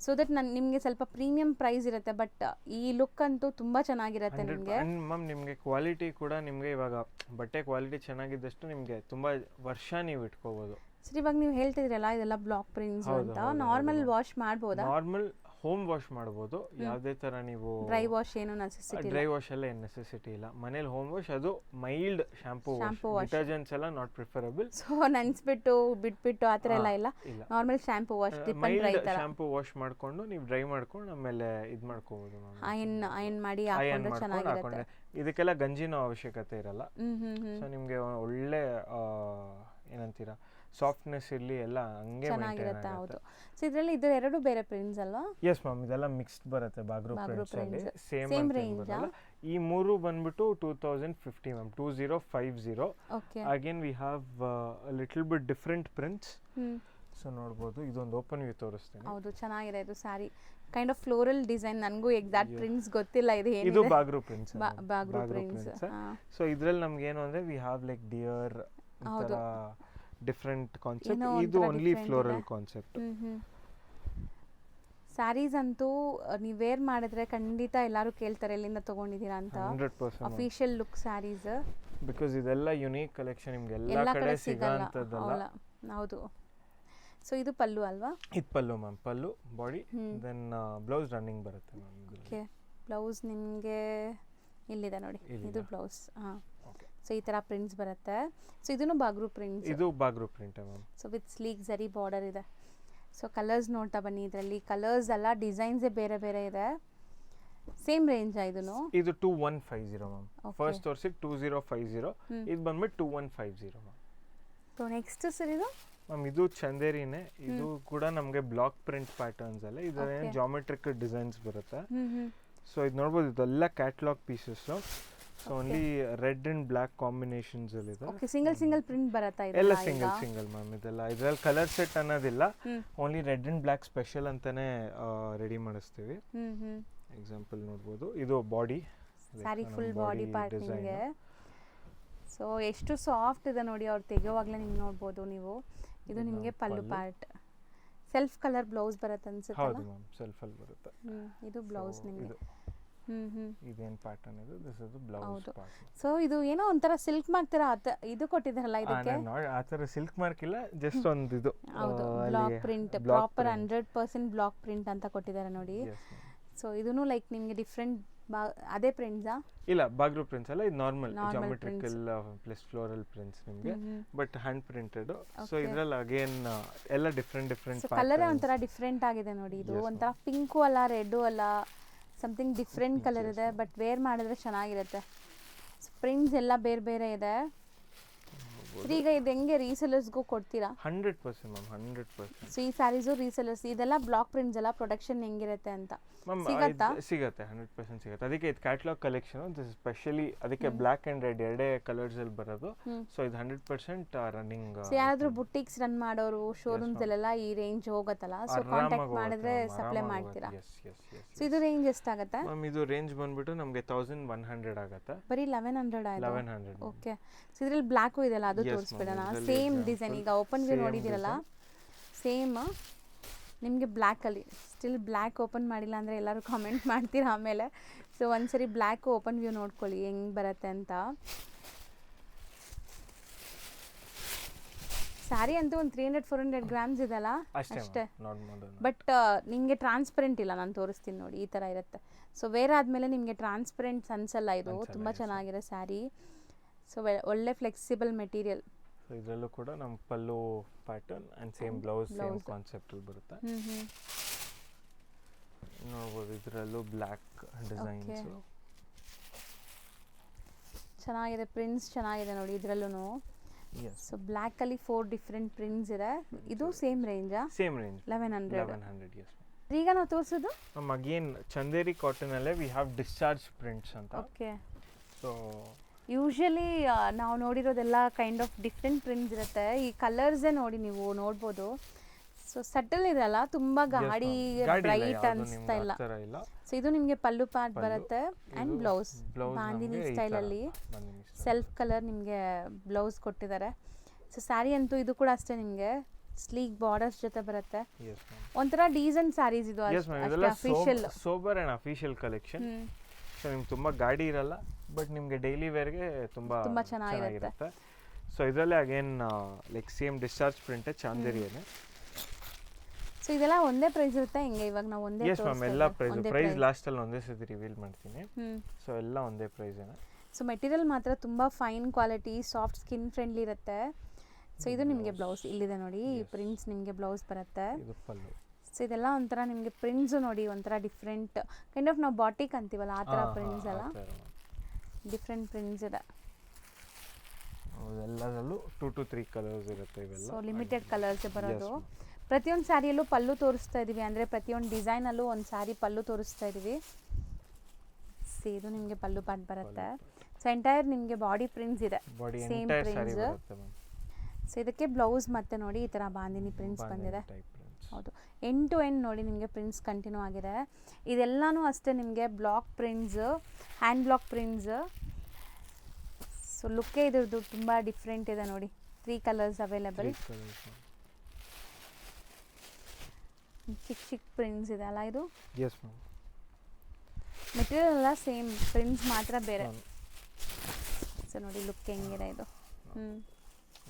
So that ನಿಮಗೆ ಸ್ವಲ್ಪ ಪ್ರೀಮಿಯಂ ಪ್ರೈಸ್ ಇರುತ್ತೆ, ಬಟ್ ಈ ಲುಕ್ ಅಂತೂ ತುಂಬಾ ಚೆನ್ನಾಗಿರುತ್ತೆ ನಿಮಗೆ. ಮ್ಯಾಮ್ ನಿಮಗೆ ಕ್ವಾಲಿಟಿ ಕೂಡ ನಿಮಗೆ ಇವಾಗ ಬಟ್ಟೆ ಕ್ವಾಲಿಟಿ ಚೆನ್ನಾಗಿದ್ದಷ್ಟು ನಿಮಗೆ ತುಂಬಾ ವರ್ಷ ನೀವು ಇಟ್ಕೋಬಹುದು. ಸರ್ ಇವಾಗ ನೀವು ಹೇಳ್ತಿದ್ರಲ್ಲ ಇದೆಲ್ಲ ಬ್ಲಾಕ್ ಪ್ರಿಂಟ್ಸ್ ಅಂತ, ನಾರ್ಮಲ್ ವಾಶ್ ಮಾಡ್ಬೋದಾ? ನಾರ್ಮಲ್ ಹೋಮ್ ವಾಶ್ ಮಾಡ್ಬೋದು. ಯಾವುದೇ ತರ ನೀವು ಡ್ರೈ ವಾಶ್ ಏನು ನೆಸೆಸಿಟಿ? ಡ್ರೈ ವಾಶ್ ಎಲ್ಲ ಏನು ನೆಸೆಸಿಟಿ ಇಲ್ಲ. ಮನೇಲಿ ಹೋಮ್ ವಾಶ್, ಅದು ಮೈಲ್ಡ್ ಶಾಂಪೂ ವಾಶ್. ಡಿಟರ್ಜೆಂಟ್ಸ್ ಎಲ್ಲ ನಾಟ್ ಪ್ರಿಫರಬಲ್. ಸೊ ನೆನ್ಸ್ಬಿಟ್ಟು ಬಿಟ್ಬಿಟ್ಟು ಆ ಥರ ಎಲ್ಲ ಇಲ್ಲ, normal shampoo wash, mild shampoo wash ಮಾಡ್ಕೊಂಡು ನೀವು ಡ್ರೈ ಮಾಡ್ಕೊಂಡು ಆಮೇಲೆ ಇದು ಮಾಡ್ಕೋಬಹುದು. ಅಯನ್ ಮಾಡಿ ಹಾಕೊಂಡ್ರೆ ಚೆನ್ನಾಗಿರುತ್ತೆ. ಇದಕ್ಕೆಲ್ಲ ಗಂಜಿನೋ ಅವಶ್ಯಕತೆ ಇರಲ್ಲ. ಸೊ ನಿಮಗೆ ಒಳ್ಳೆ ಏನಂತೀರಾ ಸಾಫ್ಟ್ನೆಸ್ ಇರಲಿ, ಎಲ್ಲ ಹಂಗೆ ಚೆನ್ನಾಗಿರುತ್ತೆ. ಹೌದು. ಸೊ ಇದರಲ್ಲಿ ಇದು ಎರಡು ಬೇರೆ ಪ್ರಿಂಟ್ಸ್ ಅಲ್ವಾ? ಎಸ್ ಮ್ಯಾಮ್, ಇದೆಲ್ಲ ಮಿಕ್ಸ್ಡ್ ಬರುತ್ತೆ ಬಾಗ್ರೂ ಪ್ರಿಂಟ್ಸ್ ಅಲ್ಲಿ. Same range. ಈ ಮೂರು ಬಂದ್ಬಿಟ್ಟು 2050 ma'am, 2050. Again we have little bit different prints. So ನೋಡ್ಬೋದು, ಇದೊಂದು ಓಪನ್ ವ್ಯೂ ತೋರಿಸ್ತೀನಿ. ಹೌದು, ಚೆನ್ನಾಗಿದೆ ಇದು sari. Kind of floral design. ನನಗೂ ಎಕ್ಸಾಕ್ಟ್ ಪ್ರಿಂಟ್ಸ್ ಗೊತ್ತಿಲ್ಲ ಇದು ಏನಿದೆ. ಇದು ಬಾಗ್ರೂ ಪ್ರಿಂಟ್ಸ್. ಬಾಗ್ರೂ ಪ್ರಿಂಟ್ಸ್. ಸೊ ಇದರಲ್ಲಿ ನಮ್ಗೆ ಏನು ಅಂದ್ರೆ ವಿ ಹ್ಯಾವ್ ಲೈಕ್ ಡಿಯರ್, ತರ ಡಿಫರೆಂಟ್ ಕಾನ್ಸೆಪ್ಟ್. ಇದು ಓನ್ಲಿ ಫ್ಲೋರಲ್ ಕಾನ್ಸೆಪ್ಟ್. ಸ್ಯಾರೀಸ್ ಅಂತೂ ನೀವು ವೇರ್ ಮಾಡಿದ್ರೆ ಖಂಡಿತ ಎಲ್ಲರೂ ಕೇಳ್ತಾರೆ ಎಲ್ಲಿಂದ ತಗೊಂಡಿದ್ದೀರಾ ಅಂತ. 100% ಅಫಿಷಿಯಲ್ ಲುಕ್ ಸ್ಯಾರೀಸ್. ಬಿಕಾಸ್ ಇದೆಲ್ಲ ಯುನೀಕ್ ಕಲೆಕ್ಷನ್, ನಿಮ್ಗೆ ಎಲ್ಲ ಕಡೆ ಸಿಗೋಂತದ್ದಲ್ಲ. ಹೌದು. ಸೊ ಇದು ಪಲ್ಲು ಅಲ್ವಾ? ಇದು ಪಲ್ಲು ಮ್ಯಾಮ್, ಪಲ್ಲು ಬಾಡಿ. ದೆನ್ ಬ್ಲೌಸ್ ರನ್ನಿಂಗ್ ಬರುತ್ತೆ ಮ್ಯಾಮ್. ಓಕೆ. ಬ್ಲೌಸ್ ನಿಮಗೆ ಇಲ್ಲಿದೆ ನೋಡಿ, ಇದು ಬ್ಲೌಸ್. ಹಾಂ. ಸೊ ಈ ಥರ ಪ್ರಿಂಟ್ಸ್ ಬರುತ್ತೆ. ಸೊ ಇದನ್ನು ಬಾಗ್ರೂ ಪ್ರಿಂಟ್ಸ್. ಇದು Bagru print ma'am. So with sleek zari border ಇದೆ. ಸೊ ಕಲರ್ಸ್ ನೋಡ್ತಾ ಬನ್ನಿ. ಇದರಲ್ಲಿ ಕಲರ್ಸ್ ಎಲ್ಲ ಡಿಸೈನ್ಸೇ ಬೇರೆ ಬೇರೆ ಇದೆ. ಸೇಮ್ ರೇಂಜ್ ಇದನ್ನು. ಇದು 2150 ಮ್ಯಾಮ್. ಫಸ್ಟ್ ತೋರಿಸಿದ್ದು 2050. ಇದು ಬಂದ್ಬಿಟ್ಟು 2150 ಮ್ಯಾಮ್. ಸೊ ನೆಕ್ಸ್ಟ್ ಸರ್ ಇದು ಮ್ಯಾಮ್, ಇದು ಚಂದೇರಿನೇ. ಇದು ಕೂಡ ನಮಗೆ ಬ್ಲಾಕ್ ಪ್ರಿಂಟ್ ಪ್ಯಾಟರ್ನ್ಸ್ ಅಲ್ಲ, ಇದರ ಜಾಮೆಟ್ರಿಕ್ ಡಿಸೈನ್ಸ್ ಬರುತ್ತೆ. ಸೊ ಇದು ನೋಡ್ಬೋದು, ಇದೆಲ್ಲ catalogue pieces. So only red and black combinations ಅಲ್ಲಿ ಇದೆ. ಓಕೆ. ಸಿಂಗಲ್ ಪ್ರಿಂಟ್ ಬರುತ್ತಾ ಇದು? ಎಲ್ಲ ಸಿಂಗಲ್ ಮ್ಯಾಮ್. ಇದೆಲ್ಲ ಇದರಲ್ಲಿ ಕಲರ್ ಸೆಟ್ ಅನ್ನೋದಿಲ್ಲ, only red and black special ಅಂತಾನೆ ರೆಡಿ ಮಾಡಿಸ್ತೀವಿ. ಎಕ್ಸಾಂಪಲ್ ನೋಡ್ಬೋದು, ಇದು body sari full body part ನಿಮಗೆ. ಸೊ ಎಷ್ಟು ಸಾಫ್ಟ್ ಇದೆ ನೋಡಿ, ಅವ್ರು ತೆಗೆಯುವಾಗಲೇ ನಿಮ್ಗೆ ನೋಡ್ಬೋದು ನೀವು. ಇದು ನಿಮಗೆ ಪಲ್ಲು ಪಾರ್ಟ್. ಸೆಲ್ಫ್ ಕಲರ್ ಬ್ಲೌಸ್ ಬರುತ್ತೆ ಅನ್ಸುತ್ತೆ. ಹೌದು ಮ್ಯಾಮ್, ಸೆಲ್ಫ್ ಅಲ್ಲಿ ಬರುತ್ತೆ. ಇದು ಬ್ಲೌಸ್ ನಿಮಗೆ. ಇದೇನ್ ಪ್ಯಾಟರ್ನ್ ಇದು? This is the blouse part. So ಇದು ಏನೋ ಒಂತರ ಸಿಲ್ಕ್ ಮಾರ್ಕ್ ತರ ಇದು ಕೊಟ್ಟಿದ್ದಾರಲ್ಲ ಇದಕ್ಕೆ? ಆ ತರ ಸಿಲ್ಕ್ ಮಾರ್ಕ್ ಇಲ್ಲ, ಜಸ್ಟ್ ಒಂದು ಇದು block print, proper 100% block print ಅಂತ ಕೊಟ್ಟಿದ್ದಾರೆ ನೋಡಿ. ಸೊ ಇದೂನು ಲೈಕ್ ನಿಮಗೆ ಡಿಫರೆಂಟ್ ಅದೇ ಪ್ರಿಂಟ್ಸಾ? ಇಲ್ಲ, ಬಾಗ್ರೂ ಪ್ರಿಂಟ್ಸ್ ಅಲ್ಲ, ಇದು normal geometrical plus floral prints ನಿಮಗೆ, ಬಟ್ ಹ್ಯಾಂಡ್ ಪ್ರಿಂಟೆಡ್. ಸೊ ಇದರಲ್ಲಿ ಅಗೇನ್ ಎಲ್ಲ ಡಿಫರೆಂಟ್ ಕಲರ್ ಒಂಥರ ಡಿಫರೆಂಟ್ ಆಗಿದೆ ನೋಡಿ. ಇದು ಒಂಥರ ಪಿಂಕು ಅಲ್ಲ, ರೆಡ್ಡು ಅಲ್ಲ, ಸಮಥಿಂಗ್ ಡಿಫ್ರೆಂಟ್ ಕಲರ್ ಇದೆ, ಬಟ್ ವೇರ್ ಮಾಡಿದ್ರೆ ಚೆನ್ನಾಗಿರುತ್ತೆ. ಪ್ರಿಂಟ್ಸ್ ಎಲ್ಲ ಬೇರೆ ಬೇರೆ ಇದೆ. ಈಗ ಇದು ಹೆಂಗೆ ರೀಸೆಲರ್ಸ್ಗೂ ಕೊಡ್ತೀರಾ? 100% ಮ್ಯಾಮ್, 100%. ಸೊ ಈ ಸ್ಯಾರೀಸು ರೀಸೆಲರ್ಸ್, ಇದೆಲ್ಲ ಬ್ಲಾಕ್ ಪ್ರಿಂಟ್ಸ್ ಎಲ್ಲ ಪ್ರೊಡಕ್ಷನ್ ಹೆಂಗಿರುತ್ತೆ ಅಂತ ಸಿಗತ್ತಾ? ಸಿಗುತ್ತೆ, 100% ಸಿಗುತ್ತೆ. ಅದಕ್ಕೆ ಇದು ಕ್ಯಾಟಲಾಗ್ ಕಲೆಕ್ಷನ್, ಸ್ಪೆಷಲಿ ಅದಕ್ಕೆ ಬ್ಲಾಕ್ ಅಂಡ್ ರೆಡ್ ಎರಡೇ ಕಲರ್ಸ್ ಅಲ್ಲಿ ಬರೋದು. ಸೊ ಇದು 100% ರನ್ನಿಂಗ್. ಸೊ ಯಾರಾದ್ರೂ ಬುಟಿಕ್ಸ್ ರನ್ ಮಾಡೋರು, ಶೋರೂಮ್ಸ್ ಅಲ್ಲೆಲ್ಲ ಈ ರೇಂಜ್ ಹೋಗುತ್ತಲ್ಲ, ಸೊ ಕಾಂಟ್ಯಾಕ್ಟ್ ಮಾಡಿದ್ರೆ ಸಪ್ಲೈ ಮಾಡ್ತೀರಾ? ಸೊ ಇದು ರೇಂಜ್ ಎಷ್ಟಾಗುತ್ತೆ ಮ್ಯಾಮ್? ಇದು ರೇಂಜ್ ಬಂದ್ಬಿಟ್ಟು ನಮಗೆ 1100 ಆಗುತ್ತೆ. ಬರೀ 1100 ಆಯ್ತು. 1100. ಓಕೆ. ಸೊ ಇದರಲ್ಲಿ ಬ್ಲಾಕು ಇದೆಲ್ಲ, ಅದು ತೋರಿಸ್ಬಿಡೋಣ. Same design. ಈಗ ಓಪನ್ ವ್ಯೂ ನೋಡಿದಿರಲ್ಲ, ಸೇಮ್ ನಿಮಗೆ ಬ್ಲ್ಯಾಕಲ್ಲಿ ಸ್ಟಿಲ್ ಬ್ಲ್ಯಾಕ್ ಓಪನ್ ಮಾಡಿಲ್ಲ ಅಂದರೆ ಎಲ್ಲರೂ ಕಾಮೆಂಟ್ ಮಾಡ್ತೀರಾ ಆಮೇಲೆ. ಸೊ ಒಂದ್ಸರಿ ಬ್ಲ್ಯಾಕ್ ಓಪನ್ ವ್ಯೂ ನೋಡ್ಕೊಳ್ಳಿ ಹೆಂಗೆ ಬರುತ್ತೆ ಅಂತ. ಸ್ಯಾರಿ ಅಂತೂ ಒಂದು 300-400 ಗ್ರಾಮ್ಸ್ ಇದೆಲ್ಲ ಅಷ್ಟೇ. ಬಟ್ ನಿಮಗೆ ಟ್ರಾನ್ಸ್ಪರೆಂಟ್ ಇಲ್ಲ, ನಾನು ತೋರಿಸ್ತೀನಿ ನೋಡಿ, ಈ ಥರ ಇರುತ್ತೆ. ಸೊ ವೇರ್ ಆದಮೇಲೆ ನಿಮಗೆ ಟ್ರಾನ್ಸ್ಪರೆಂಟ್ ಅನ್ಸಲ್ಲ. ಇದು ತುಂಬ ಚೆನ್ನಾಗಿದೆ ಸ್ಯಾರಿ. ಸೊ ಒಳ್ಳೆ ಫ್ಲೆಕ್ಸಿಬಲ್ ಮೆಟೀರಿಯಲ್. ಸೊ ಇದರಲ್ಲೂ ಕೂಡ ನಮ್ಮ pallu pattern and same blouse same ಕಾನ್ಸೆಪ್ಟಲ್ಲಿ ಬರುತ್ತೆ. ನೋಡ್ಬೋದು ಇದರಲ್ಲೂ ಬ್ಲ್ಯಾಕ್ ಡಿಸೈನ್ಸ್ ಚೆನ್ನಾಗಿದೆ. ಪ್ರಿಂಟ್ಸ್ ಚೆನ್ನಾಗಿದೆ ನೋಡಿ ಇದರಲ್ಲೂ. ಸೊ ಬ್ಲ್ಯಾಕಲ್ಲಿ 4 ಡಿಫ್ರೆಂಟ್ ಪ್ರಿಂಟ್ಸ್ ಇದೆ. ಇದು ಸೇಮ್ ರೇಂಜಾ? Same range 1100. ಎಸ್. ಈಗ ನಾವು ತೋರಿಸೋದು ನಮ್ಮ ಅಗೇನ್ ಚಂದೇರಿ ಕಾಟನ್ ಅಲ್ಲೇ ವಿ ಹ್ಯಾವ್ ಡಿಸ್ಚಾರ್ಜ್ ಪ್ರಿಂಟ್ಸ್ ಅಂತ. ಓಕೆ. ಸೊ ಯೂಶಲಿ ನಾವು ನೋಡಿರೋದೆಲ್ಲ ಕೈಂಡ್ ಆಫ್ ಡಿಫ್ರೆಂಟ್ ಪ್ರಿಂಟ್ಸ್ ಇರುತ್ತೆ. ಈ ಕಲರ್ಸೇ ನೋಡಿ ನೀವು ನೋಡ್ಬೋದು. ಸೊ ಸಟಲ್ ಇದೆಲ್ಲ, ತುಂಬ ಗಾಡಿ ಬ್ರೈಟ್ ಅನಿಸ್ತಾ ಇಲ್ಲ. ಸೊ ಇದು ನಿಮಗೆ ಪಲ್ಲು ಪಾರ್ಟ್ ಬರುತ್ತೆ ಆ್ಯಂಡ್ ಬ್ಲೌಸ್ ಬಾಂದಿನಿ ಸ್ಟೈಲಲ್ಲಿ ಸೆಲ್ಫ್ ಕಲರ್ ನಿಮಗೆ ಬ್ಲೌಸ್ ಕೊಟ್ಟಿದ್ದಾರೆ. ಸೊ ಸ್ಯಾರಿ ಅಂತೂ ಇದು ಕೂಡ ಅಷ್ಟೇ, ನಿಮಗೆ ಸ್ಲೀಕ್ ಬಾರ್ಡರ್ಸ್ ಜೊತೆ ಬರುತ್ತೆ. ಒಂಥರ ಡೀಸೆಂಟ್ ಸ್ಯಾರೀಸ್ ಇದು, official sober and official collection. So ನಿಮ್ಗೆ ತುಂಬ ಗಾಡಿ ಇರಲ್ಲ, ಬಟ್ ನಿಮಗೆ ಡೈಲಿ ವೇರ್ಗೆ ತುಂಬ ಚೆನ್ನಾಗಿರುತ್ತೆ. ಸೊ ಇದರಲ್ಲೇ again like same discharge print ಚಾಂದೇರಿಯೇ. ಸೊ ಇದೆಲ್ಲ ಒಂದೇ ಪ್ರೈಸ್ ಇರುತ್ತೆ ಹಿಂಗೆ? ಇವಾಗ ನಾವು ಒಂದೇ ಎಸ್ ಮ್ಯಾಮ್, ಎಲ್ಲ ಪ್ರೈಸ್ ಲಾಸ್ಟಲ್ಲಿ ಒಂದೇ ಸತಿ ರಿವೀಲ್ ಮಾಡ್ತೀನಿ. ಸೊ ಎಲ್ಲ ಒಂದೇ ಪ್ರೈಸ್ ಏನೇ. ಸೊ ಮೆಟೀರಿಯಲ್ ಮಾತ್ರ ತುಂಬ fine quality, soft skin friendly ಇರುತ್ತೆ. ಸೊ ಇದು ನಿಮಗೆ ಬ್ಲೌಸ್ ಇಲ್ಲಿದೆ ನೋಡಿ, ಈ ಪ್ರಿಂಟ್ಸ್ ನಿಮಗೆ ಬ್ಲೌಸ್ ಬರುತ್ತೆ. ಇದು ಪಲ್ಲು. ಸೊ ಇದೆಲ್ಲ ಒಂಥರ ನಿಮಗೆ ಪ್ರಿಂಟ್ಸು ನೋಡಿ ಒಂಥರ ಡಿಫ್ರೆಂಟ್ ಕೈಂಡ್ ಆಫ್ ನಾವು ಬಾಟಿಕ್ ಅಂತೀವಲ್ಲ ಆ ಥರ ಪ್ರಿಂಟ್ಸ್ ಎಲ್ಲ ಡಿಫ್ರೆಂಟ್ ಪ್ರಿಂಟ್ಸ್ ಇದೆ. ಎಲ್ಲದರಲ್ಲೂ 2 to 3 ಕಲರ್ಸ್ ಇರುತ್ತೆ ಇವೆಲ್ಲ. ಸೊ ಲಿಮಿಟೆಡ್ ಕಲರ್ಸ್ ಬರೋದು. ಪ್ರತಿಯೊಂದು ಸ್ಯಾರಿಯಲ್ಲೂ ಪಲ್ಲು ತೋರಿಸ್ತಾ ಇದೀವಿ, ಅಂದರೆ ಪ್ರತಿಯೊಂದು ಡಿಸೈನಲ್ಲೂ ಒಂದು ಸ್ಯಾರಿ ಪಲ್ಲು ತೋರಿಸ್ತಾ ಇದೀವಿ. ಇದು ನಿಮಗೆ ಪಲ್ಲು ಪಾರ್ಟ್ ಬರುತ್ತೆ. ಸೊ ಎಂಟೈರ್ ನಿಮಗೆ ಬಾಡಿ ಪ್ರಿಂಟ್ಸ್ ಇದೆ, ಸೇಮ್ ಪ್ರಿಂಟ್ಸ್. ಸೊ ಇದಕ್ಕೆ ಬ್ಲೌಸ್ ಮತ್ತೆ ನೋಡಿ ಈ ಥರ ಬಾಂದಿನಿ ಪ್ರಿಂಟ್ಸ್ ಬಂದಿದೆ. ಹೌದು, ಎಂಡ್ ಟು ಎಂಡ್ ನೋಡಿ ನಿಮಗೆ ಪ್ರಿಂಟ್ಸ್ ಕಂಟಿನ್ಯೂ ಆಗಿದೆ. ಇದೆಲ್ಲನೂ ಅಷ್ಟೇ ನಿಮಗೆ block prints, hand block prints. So ಲುಕ್ಕೇ ಇದ್ರದ್ದು ತುಂಬ ಡಿಫ್ರೆಂಟ್ ಇದೆ ನೋಡಿ. 3 ಕಲರ್ಸ್ ಅವೈಲೇಬಲ್. ಚಿಕ್ಕ ಪ್ರಿಂಟ್ಸ್ ಇದೆ ಅಲ್ಲ ಇದು? Yes ma'am. ಮೆಟೀರಿಯಲ್ ಎಲ್ಲ ಸೇಮ್, ಪ್ರಿಂಟ್ಸ್ ಮಾತ್ರ ಬೇರೆ. ಸೊ ನೋಡಿ ಲುಕ್ ಹೆಂಗಿದೆ ಇದು.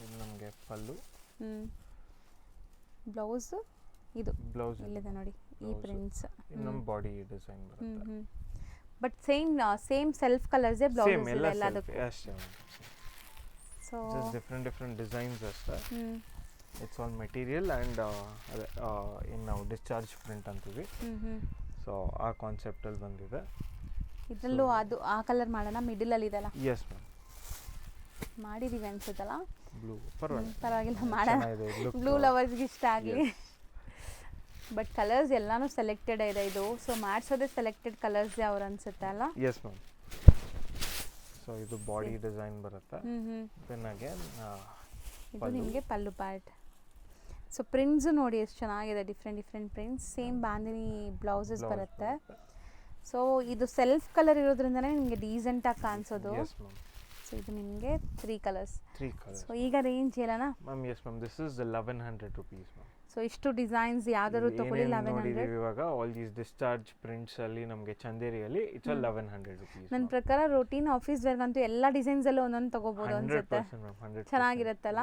ಇದು ನಮಗೆ ಪಲ್ಲು. ಬ್ಲೌಸ್ ಇದು ಬ್ಲೌಸ್ ಇಲ್ಲಿದೆ ನೋಡಿ ಈ ಪ್ರಿಂಟ್ಸ್. ನಮ್ಮ ಬಾಡಿ ಡಿಸೈನ್ ಬರುತ್ತೆ. ಬಟ್ ಸೇಮ್ ಸೆಲ್ಫ್ ಕಲರ್ಸೇ ಬ್ಲೌಸ್ ಇದೆ ಎಲ್ಲದಕ್ಕೂ. ಸೊ ಡಿಫ್ರೆಂಟ್ ಡಿಸೈನ್ಸ್ ಅಷ್ಟೇ. ಇಟ್ಸ್ ಆಲ್ ಮೆಟೀರಿಯಲ್ ಆ್ಯಂಡ್ ಇನ್ನು ನಾವು ಡಿಸ್ಚಾರ್ಜ್ ಪ್ರಿಂಟ್ ಅಂತೀವಿ. ಸೊ ಆ ಕಾನ್ಸೆಪ್ಟಲ್ಲಿ ಬಂದಿದೆ. ಇದರಲ್ಲೂ ಅದು ಆ ಕಲರ್ ಮಾಡೋಣ, ಮಿಡಲಲ್ಲಿ ಇದೆಲ್ಲ. ಎಸ್ ಮ್ಯಾಮ್, ಮಾಡಿದೀವಿ ಅನ್ಸುತ್ತಲ್ಲ. ಬ್ಲೂ ಪರವಾಗಿಲ್ಲ, ಮಾಡೋಣ. ಬ್ಲೂ ಲವರ್ಸ್ಗೆ ಇಷ್ಟ ಆಗಲಿ. ಬಟ್ ಕಲರ್ಸ್ ಎಲ್ಲಾನು ಸೆಲೆಕ್ಟೆಡ್ ಇದೆ ಇದು. ಸೊ ಮಾಡಿಸೋದೇ ಸೆಲೆಕ್ಟೆಡ್ ಕಲರ್ಸ್ ಅವ್ರು ಅನ್ಸುತ್ತೆ ಅಲ್ಲ? S ma'am. ಸೊ ಇದು ಬಾಡಿ ಡಿಸೈನ್ ಬರುತ್ತೆ. ದೆನ್ ಅಗೇನ್ ಇದು ನಿಮಗೆ ಪಲ್ಲು ಪಾರ್ಟ್. ಸೊ ಪ್ರಿಂಟ್ಸು ನೋಡಿ ಎಷ್ಟು ಚೆನ್ನಾಗಿದೆ, different prints. Same bandhani blouses ಬರುತ್ತೆ. ಸೊ ಇದು ಸೆಲ್ಫ್ ಕಲರ್ ಇರೋದ್ರಿಂದನೇ ನಿಮಗೆ ಡೀಸೆಂಟಾಗಿ ಕಾಣಿಸೋದು. ಸೊ ಇದು ನಿಮಗೆ 3 ಕಲರ್ಸ್. ಸೊ ಈಗ ರೇಂಜ್ ಹೇಳೋಣ ma'am? Yes ma'am, this is 1100 rupees ma'am. So ಇಷ್ಟು ಡಿಸೈನ್ಸ್ ಯಾವ್ದಾದ್ರು ತಗೊಳ್ಳಿ 1100. ಇವಾಗ ಆಲ್ ದೀಸ್ ಡಿಸ್ಚಾರ್ಜ್ ಪ್ರಿಂಟ್ಸ್ ಅಲ್ಲಿ ನಮಗೆ ಚಂದೇರಿಯಲ್ಲಿ ಇಟ್ಸ್ 1100 rupees. ನನ್ನ ಪ್ರಕಾರ ರೂಟೀನ್ ಆಫೀಸ್ ವೇರ್ಗಂತೂ ಎಲ್ಲ ಡಿಸೈನ್ಸ್ ಅಲ್ಲೂ ಒಂದೊಂದು ತಗೋಬಹುದು ಅನ್ಸುತ್ತೆ. ಚೆನ್ನಾಗಿರುತ್ತಲ್ಲ?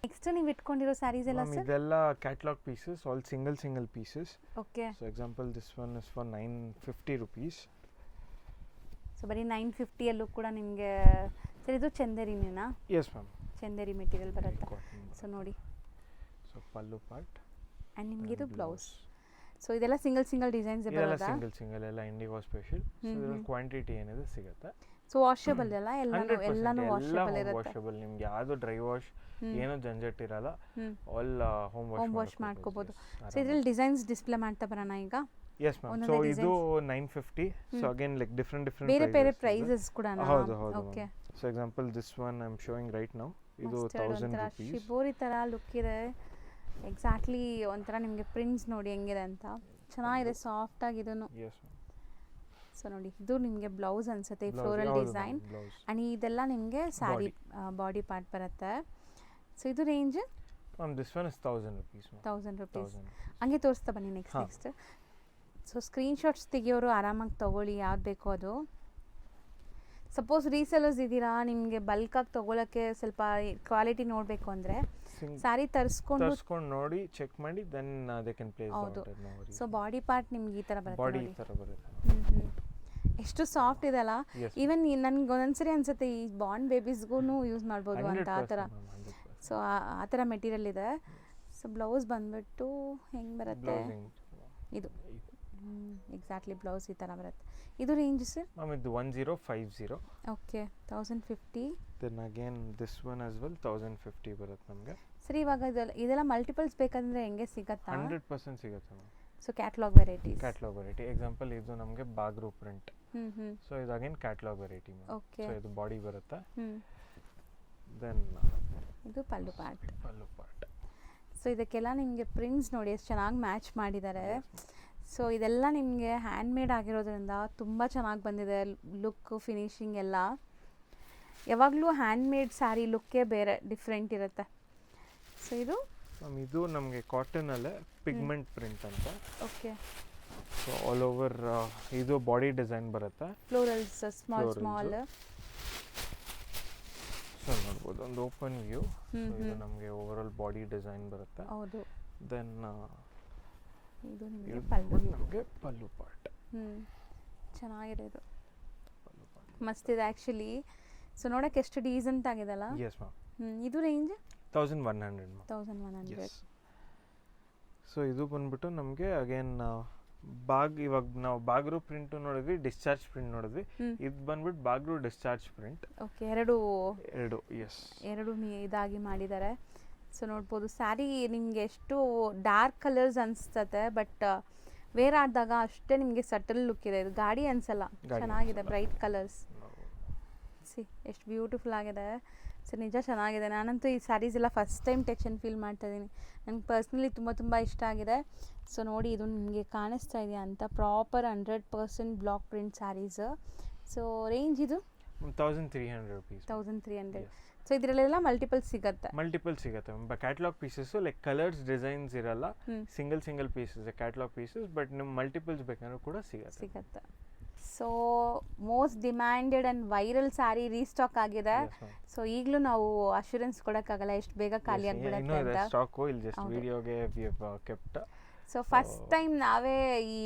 ನೆಕ್ಸ್ಟ್ ನೀವು ಇಟ್ಕೊಂಡಿರೋ ಸ್ಯಾರೀಸ್ ಎಲ್ಲ ಸರ್? ಇದೆಲ್ಲ catalogue pieces, all single pieces. Okay. So example this one is for 950 rupees. So ಬರೀ 950 ಅಲ್ಲೂ ಕೂಡ ನಿಮಗೆ ಸರ್ ಇದು ಚಂದೇರಿನೇನಾ? ಎಸ್ ಮ್ಯಾಮ್, ಚಂದೇರಿ ಮೆಟೀರಿಯಲ್ ಬರುತ್ತೆ. ಸೊ ನೋಡಿ, ಸೊ ಪಲ್ಲು ಪಾರ್ಟ್ ಆ್ಯಂಡ್ ನಿಮಗೆ ಇದು ಬ್ಲೌಸ್. ಸೊ ಇದೆಲ್ಲ ಸಿಂಗಲ್ ಡಿಸೈನ್ಸ್ ಬರೋದಾ? ಸಿಂಗಲ್ ಎಲ್ಲ ಇಂಡಿಗೋ ಸ್ಪೆಷಲ್. ಸೊ ಇದರ ಕ್ವಾಂಟಿಟಿ ಏನಿದೆ ಸಿಗುತ್ತೆ. ಸೊ ವಾಷಬಲ್ ಎಲ್ಲ ಎಲ್ಲಾನು ವಾಷಬಲ್ ಇರುತ್ತೆ. ವಾಷಬಲ್, ನಿಮಗೆ ಯಾವುದು ಡ್ರೈ ವಾಶ್ ಏನೋ ಜಂಜಟ್ ಇರಲ್ಲ. ಆಲ್ ಹೋಮ್ ವಾಶ್ ಮಾಡ್ಕೋಬಹುದು. ಸೊ ಇದರಲ್ಲಿ ಡಿಸೈನ್ಸ್ ಡಿಸ್ಪ್ಲೇ ಮಾಡ್ತಾ ಬರೋಣ ಈಗ. Yes ma'am. ಸೊ ಇದು 950. ಸೊ ಅಗೇನ್ ಲೈಕ್ ಡಿಫ್ರೆಂಟ್ ಬೇರೆ ಪ್ರೈಸಸ್ ಕೂಡ. ಹೌದು. Okay. So example this one I am showing right now. ಇದು 1000 rupees. ಶಿಬೋರಿ ತರ ಲುಕ್ ಇದೆ. ಎಕ್ಸಾಕ್ಟ್ಲಿ ಒಂಥರ ನಿಮಗೆ ಪ್ರಿಂಟ್ಸ್ ನೋಡಿ ಹೆಂಗಿದೆ ಅಂತ. ಚೆನ್ನಾಗಿದೆ, ಸಾಫ್ಟ್ ಆಗಿದನು. Yes ma'am. ಸೊ ನೋಡಿ ಇದು ನಿಮಗೆ ಬ್ಲೌಸ್ ಅನ್ಸುತ್ತೆ, ಫ್ಲೋರಲ್ ಡಿಸೈನ್. ಆ್ಯಂಡ್ ಇದೆಲ್ಲ ನಿಮಗೆ ಸ್ಯಾರಿ ಬಾಡಿ ಪಾರ್ಟ್ ಬರುತ್ತೆ. ಸೊ ಇದು range ma'am this one is 1000 rupees ma'am. 1000 rupees. ಹಂಗೆ ತೋರಿಸ್ತಾ ಬನ್ನಿ ನೆಕ್ಸ್ಟ್. ಸೊ ಸ್ಕ್ರೀನ್ಶಾಟ್ಸ್ ತೆಗಿಯೋರು ಆರಾಮಾಗಿ ತೊಗೊಳ್ಳಿ ಯಾವ್ದು ಬೇಕೋ ಅದು. ಸಪೋಸ್ ರೀಸೆಲರ್ಸ್ ಇದ್ದೀರಾ, ನಿಮಗೆ ಬಲ್ಕಾಗಿ ತೊಗೊಳಕ್ಕೆ ಸ್ವಲ್ಪ ಕ್ವಾಲಿಟಿ ನೋಡಬೇಕು ಅಂದರೆ ಸ್ಯಾರಿ ತರಿಸ್ಕೊಂಡು ನೋಡಿ ಚೆಕ್ ಮಾಡಿ ದೆನ್ ದೇ ಕ್ಯಾನ್ ಪ್ಲೇಸ್ ಹೌದು. ಸೊ ಬಾಡಿ ಪಾರ್ಟ್ ನಿಮ್ಗೆ ಈ ಥರ ಬರುತ್ತೆ ಬಾಡಿ ನೋಡಿ. ಈ ಥರ ಬರುತ್ತೆ. ಎಷ್ಟು ಸಾಫ್ಟ್ ಇದೆ ಅಲ್ಲ. ಈವನ್ ನನ್ಗೆ ಒಂದೊಂದ್ಸರಿ ಅನ್ಸುತ್ತೆ ಈ ಬಾರ್ನ್ ಬೇಬೀಸ್ಗೂ ಯೂಸ್ ಮಾಡ್ಬೋದು ಅಂತ ಆ ಥರ. ಸೊ ಆ ಥರ ಮೆಟೀರಿಯಲ್ ಇದೆ. ಸೊ ಬ್ಲೌಸ್ ಬಂದ್ಬಿಟ್ಟು ಹೆಂಗೆ ಬರುತ್ತೆ ಇದು ಎಕ್ಸಾಕ್ಟ್ಲಿ ಬ್ಲೌಸ್ ಈ ಥರ ಬರುತ್ತೆ. ಇದು ರೇಂಜ್ ಸರ್ ಮ್ಯಾಮ್ ಇದು 1050. Okay 1050. Then again this one as well 1050 ಬರುತ್ತೆ ನಮಗೆ. ಸರಿ ಇವಾಗ ಇದೆಲ್ಲ ಮಲ್ಟಿಪಲ್ಸ್ ಬೇಕಂದ್ರೆ ಹೆಂಗೆ ಸಿಗತ್ತಾ? 100% ಸಿಗುತ್ತೆ ma'am. So catalogue varieties. Catalogue variety example ಇದು ನಮಗೆ ಬಾಗ್ರು ಪ್ರಿಂಟ್. ಸೊ ಇದು again catalogue variety ma'am. Okay. So ಇದು ಬಾಡಿ ಬರುತ್ತೆ. ದೆನ್ ಇದು ಪಲ್ಲು ಪಾರ್ಟ್. ಪಾರ್ಟ್. ಸೊ ಇದಕ್ಕೆಲ್ಲ ನಿಮಗೆ ಪ್ರಿಂಟ್ಸ್ ನೋಡಿ ಎಷ್ಟು ಚೆನ್ನಾಗಿ ಮ್ಯಾಚ್ ಮಾಡಿದ್ದಾರೆ. ಸೊ ಇದೆಲ್ಲ ನಿಮಗೆ ಹ್ಯಾಂಡ್ ಮೇಡ್ ಆಗಿರೋದ್ರಿಂದ ತುಂಬ ಚೆನ್ನಾಗಿ ಬಂದಿದೆ ಲುಕ್ ಫಿನಿಶಿಂಗ್ ಎಲ್ಲ. ಯಾವಾಗಲೂ ಹ್ಯಾಂಡ್ ಮೇಡ್ ಸ್ಯಾರಿ ಲುಕ್ಕೇ ಬೇರೆ ಡಿಫ್ರೆಂಟ್ ಇರುತ್ತೆ. ಸೊ ಇದು ನಮಗೆ ಕಾಟನಲ್ಲೇ ಪಿಗ್ಮೆಂಟ್ ಪ್ರಿಂಟ್ ಅಂತ. ಓಕೆ. ಸೊ ಆಲ್ ಓವರ್ ಇದು ಬಾಡಿ ಡಿಸೈನ್ ಬರುತ್ತೆ. Florals small small. ಸೊ ನೋಡ್ಬೋದು ಒಂದು ಓಪನ್ ವ್ಯೂ. ಇದು ನಮಗೆ ಓವರ್ ಆಲ್ ಬಾಡಿ ಡಿಸೈನ್ ಬರುತ್ತೆ. ಹೌದು. ದೆನ್ ಇದು ನಿಮಗೆ ಪಲ್ಲು. ನಮಗೆ ಪಲ್ಲು ಪಾರ್ಟ್. ಚೆನ್ನಾಗಿದೆ ಇದು. ಮಸ್ತ್ ಇದೆ ಆ್ಯಕ್ಚುಲಿ. ಸೊ ನೋಡೋಕೆ ಎಷ್ಟು ಡೀಸೆಂಟ್ ಆಗಿದೆಲ್ಲ. Yes ma'am. ಇದು ರೇಂಜ್ 1100 ಮ್ಯಾಮ್. 1100. ಸೊ ಇದು ಬಂದ್ಬಿಟ್ಟು ನಮಗೆ ಅಗೇನ್ ಇವಾಗ ನಾವು ಬಾಗ್ರು ಪ್ರಿಂಟ್ ನೋಡಿದ್ವಿ, ಡಿಸ್ಚಾರ್ಜ್ ಪ್ರಿಂಟ್ ನೋಡಿದ್ವಿ. ಇದು ಬಂದ್ಬಿಟ್ಟು ಬಾಗ್ರು ಡಿಸ್ಚಾರ್ಜ್ ಪ್ರಿಂಟ್. ಓಕೆ. ಎರಡು ಎಸ್ ಎರಡು ಇದಾಗಿ ಮಾಡಿದ್ದಾರೆ. ಸೊ ನೋಡ್ಬೋದು ಸ್ಯಾರಿ ನಿಮಗೆ ಎಷ್ಟು ಡಾರ್ಕ್ ಕಲರ್ಸ್ ಅನಿಸ್ತದೆ, ಬಟ್ ವೇರ್ ಆಡಿದಾಗ ಅಷ್ಟೇ ನಿಮಗೆ ಸಟಲ್ ಲುಕ್ ಇದೆ. ಇದು ಗಾಡಿ ಅನ್ಸಲ್ಲ, ಚೆನ್ನಾಗಿದೆ ಬ್ರೈಟ್ ಕಲರ್ಸ್. ಸಿ ಎಷ್ಟು ಬ್ಯೂಟಿಫುಲ್ ಆಗಿದೆ. ಸೊ ನಿಜ ಚೆನ್ನಾಗಿದೆ. ನಾನಂತೂ ಈ ಸ್ಯಾರೀಸ್ ಎಲ್ಲ ಫಸ್ಟ್ ಟೈಮ್ ಟೆನ್ಷನ್ ಫೀಲ್ ಮಾಡ್ತಾ ಇದ್ದೀನಿ. ನನಗೆ ಪರ್ಸ್ನಲಿ ತುಂಬ ಇಷ್ಟ ಆಗಿದೆ. ಸೊ ನೋಡಿ ಇದು ನಿಮಗೆ ಕಾಣಿಸ್ತಾ ಇದೆಯಾ ಅಂತ proper 100% block print sarees. So range ಇದು 1300 rupees. 1300. ಸೊ ಇದರಲ್ಲೆಲ್ಲ ಮಲ್ಟಿಪಲ್ ಸಿಗುತ್ತೆ. Catalogue pieces like colours designs ಇರಲ್ಲ, single pieces catalogue pieces. But ನಿಮ್ಗೆ ಮಲ್ಟಿಪಲ್ಸ್ ಬೇಕಂದ್ರೂ ಕೂಡ ಸಿಗುತ್ತೆ. So most demanded and viral saree restock ಆಗಿದೆ. ಸೊ ಈಗಲೂ ನಾವು ಅಶ್ಯೂರೆನ್ಸ್ ಕೊಡೋಕ್ಕಾಗಲ್ಲ ಎಷ್ಟು ಬೇಗ ಖಾಲಿ ಆಗಿಬಿಡುತ್ತೆ ಅಂತ. ಸ್ಟಾಕ್ ಇಲ್ಲಿ ಜಸ್ಟ್ ವಿಡಿಯೋಗೆ we have kept. So first time ನಾವೇ ಈ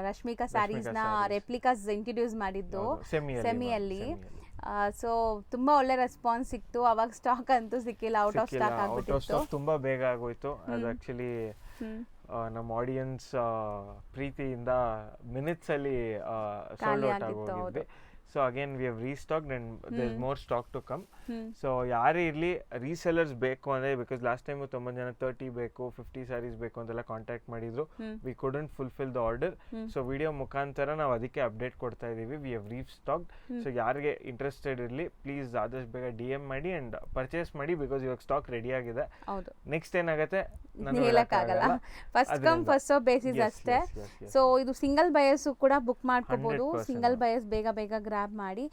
ರಶ್ಮಿಕಾ ಸ್ಯಾರೀಸ್ನ ರೆಪ್ಲಿಕಾಸ್ ಇಂಟ್ರೊಡ್ಯೂಸ್ ಮಾಡಿದ್ದು ಸೆಮಿಯಲ್ಲಿ. ಸೊ ತುಂಬಾ ಒಳ್ಳೆ ರೆಸ್ಪಾನ್ಸ್ ಸಿಕ್ತು. ಅವಾಗ ಸ್ಟಾಕ್ ಅಂತೂ ಸಿಕ್ಕಿಲ್ಲ, ಔಟ್ ಆಫ್ ಸ್ಟಾಕ್ ಆಗ್ಬಿಟ್ಟಿತ್ತು. ತುಂಬಾ ಬೇಗ ಆಗೋಯ್ತು. ಅದು ಆಕ್ಚುಲಿ ನಮ್ಮ ಆಡಿಯನ್ಸ್ ಪ್ರೀತಿಯಿಂದ ಮಿನಿಟ್ಸ್ ಅಲ್ಲಿ ಸೋಲ್ಡ್ ಔಟ್ ಆಗೋಗಿದೆ. So again we have restocked and there is more stock to come. So ಯಾರೇ ಇರಲಿ ರೀಸೆಲರ್ಸ್ ಬೇಕು ಅಂದರೆ, ಬಿಕಾಸ್ ಲಾಸ್ಟ್ ಟೈಮು ತುಂಬ ಜನ 30 ಬೇಕು 50 ಸ್ಯಾರೀಸ್ ಬೇಕು ಅಂತೆಲ್ಲ ಕಾಂಟ್ಯಾಕ್ಟ್ ಮಾಡಿದ್ರು. We couldn't fulfil the order. So video ಮುಖಾಂತರ ನಾವು ಅದಕ್ಕೆ ಅಪ್ಡೇಟ್ ಕೊಡ್ತಾ ಇದ್ದೀವಿ. We have restocked. ಸೊ ಯಾರಿಗೆ ಇಂಟ್ರೆಸ್ಟೆಡ್ ಇರಲಿ ಪ್ಲೀಸ್ ಆದಷ್ಟು ಬೇಗ DM ಮಾಡಿ ಆ್ಯಂಡ್ ಪರ್ಚೇಸ್ ಮಾಡಿ, ಬಿಕಾಸ್ ಇವಾಗ ಸ್ಟಾಕ್ ರೆಡಿ ಆಗಿದೆ. ನೆಕ್ಸ್ಟ್ ಏನಾಗುತ್ತೆ ಹೇಳಕ್ಕಾಗಲ್ಲ. First come first serve basis ಅಷ್ಟೇ. ಸೊ ಇದು ಸಿಂಗಲ್ ಬಯರ್ಸ್ ಕೂಡ ಬುಕ್ ಮಾಡ್ಕೋಬಹುದು. ಸಿಂಗಲ್ ಬಯರ್ಸ್ ಬೇಗ ಗ್ರಾಬ್ ಮಾಡಿ.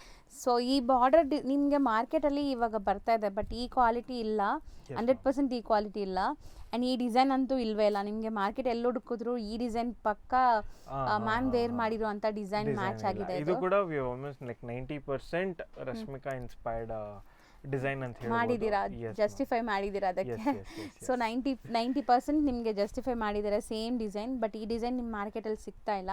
ಸೊ ಈ ಬಾರ್ಡರ್ ನಿಮಗೆ ಮಾರ್ಕೆಟಲ್ಲಿ ಇವಾಗ ಬರ್ತಾ ಇದೆ, ಬಟ್ ಈ ಕ್ವಾಲಿಟಿ ಇಲ್ಲ, 100% ಈ ಕ್ವಾಲಿಟಿ ಇಲ್ಲ. ಆ್ಯಂಡ್ ಈ ಡಿಸೈನ್ ಅಂತೂ ಇಲ್ವೇ ಇಲ್ಲ. ನಿಮಗೆ ಮಾರ್ಕೆಟ್ ಎಲ್ಲಿ ಹುಡುಕಿದ್ರು ಈ ಡಿಸೈನ್ ಪಕ್ಕ ಮ್ಯಾಮ್ ವೇರ್ ಮಾಡಿರೋ ಅಂತ ಡಿಸೈನ್ ಮ್ಯಾಚ್ ಆಗಿದೆ. ಇದು ಕೂಡ almost like 90% Rashmika inspired design ಅಂತ ಮಾಡಿದ್ದೀರಾ, ಜಸ್ಟಿಫೈ ಮಾಡಿದ್ದೀರಾ ಅದಕ್ಕೆ. ಸೊ 90% ನಿಮಗೆ ಜಸ್ಟಿಫೈ ಮಾಡಿದ್ದಾರೆ ಸೇಮ್ ಡಿಸೈನ್, ಬಟ್ ಈ ಡಿಸೈನ್ ನಿಮ್ಮ ಮಾರ್ಕೆಟಲ್ಲಿ ಸಿಗ್ತಾ ಇಲ್ಲ.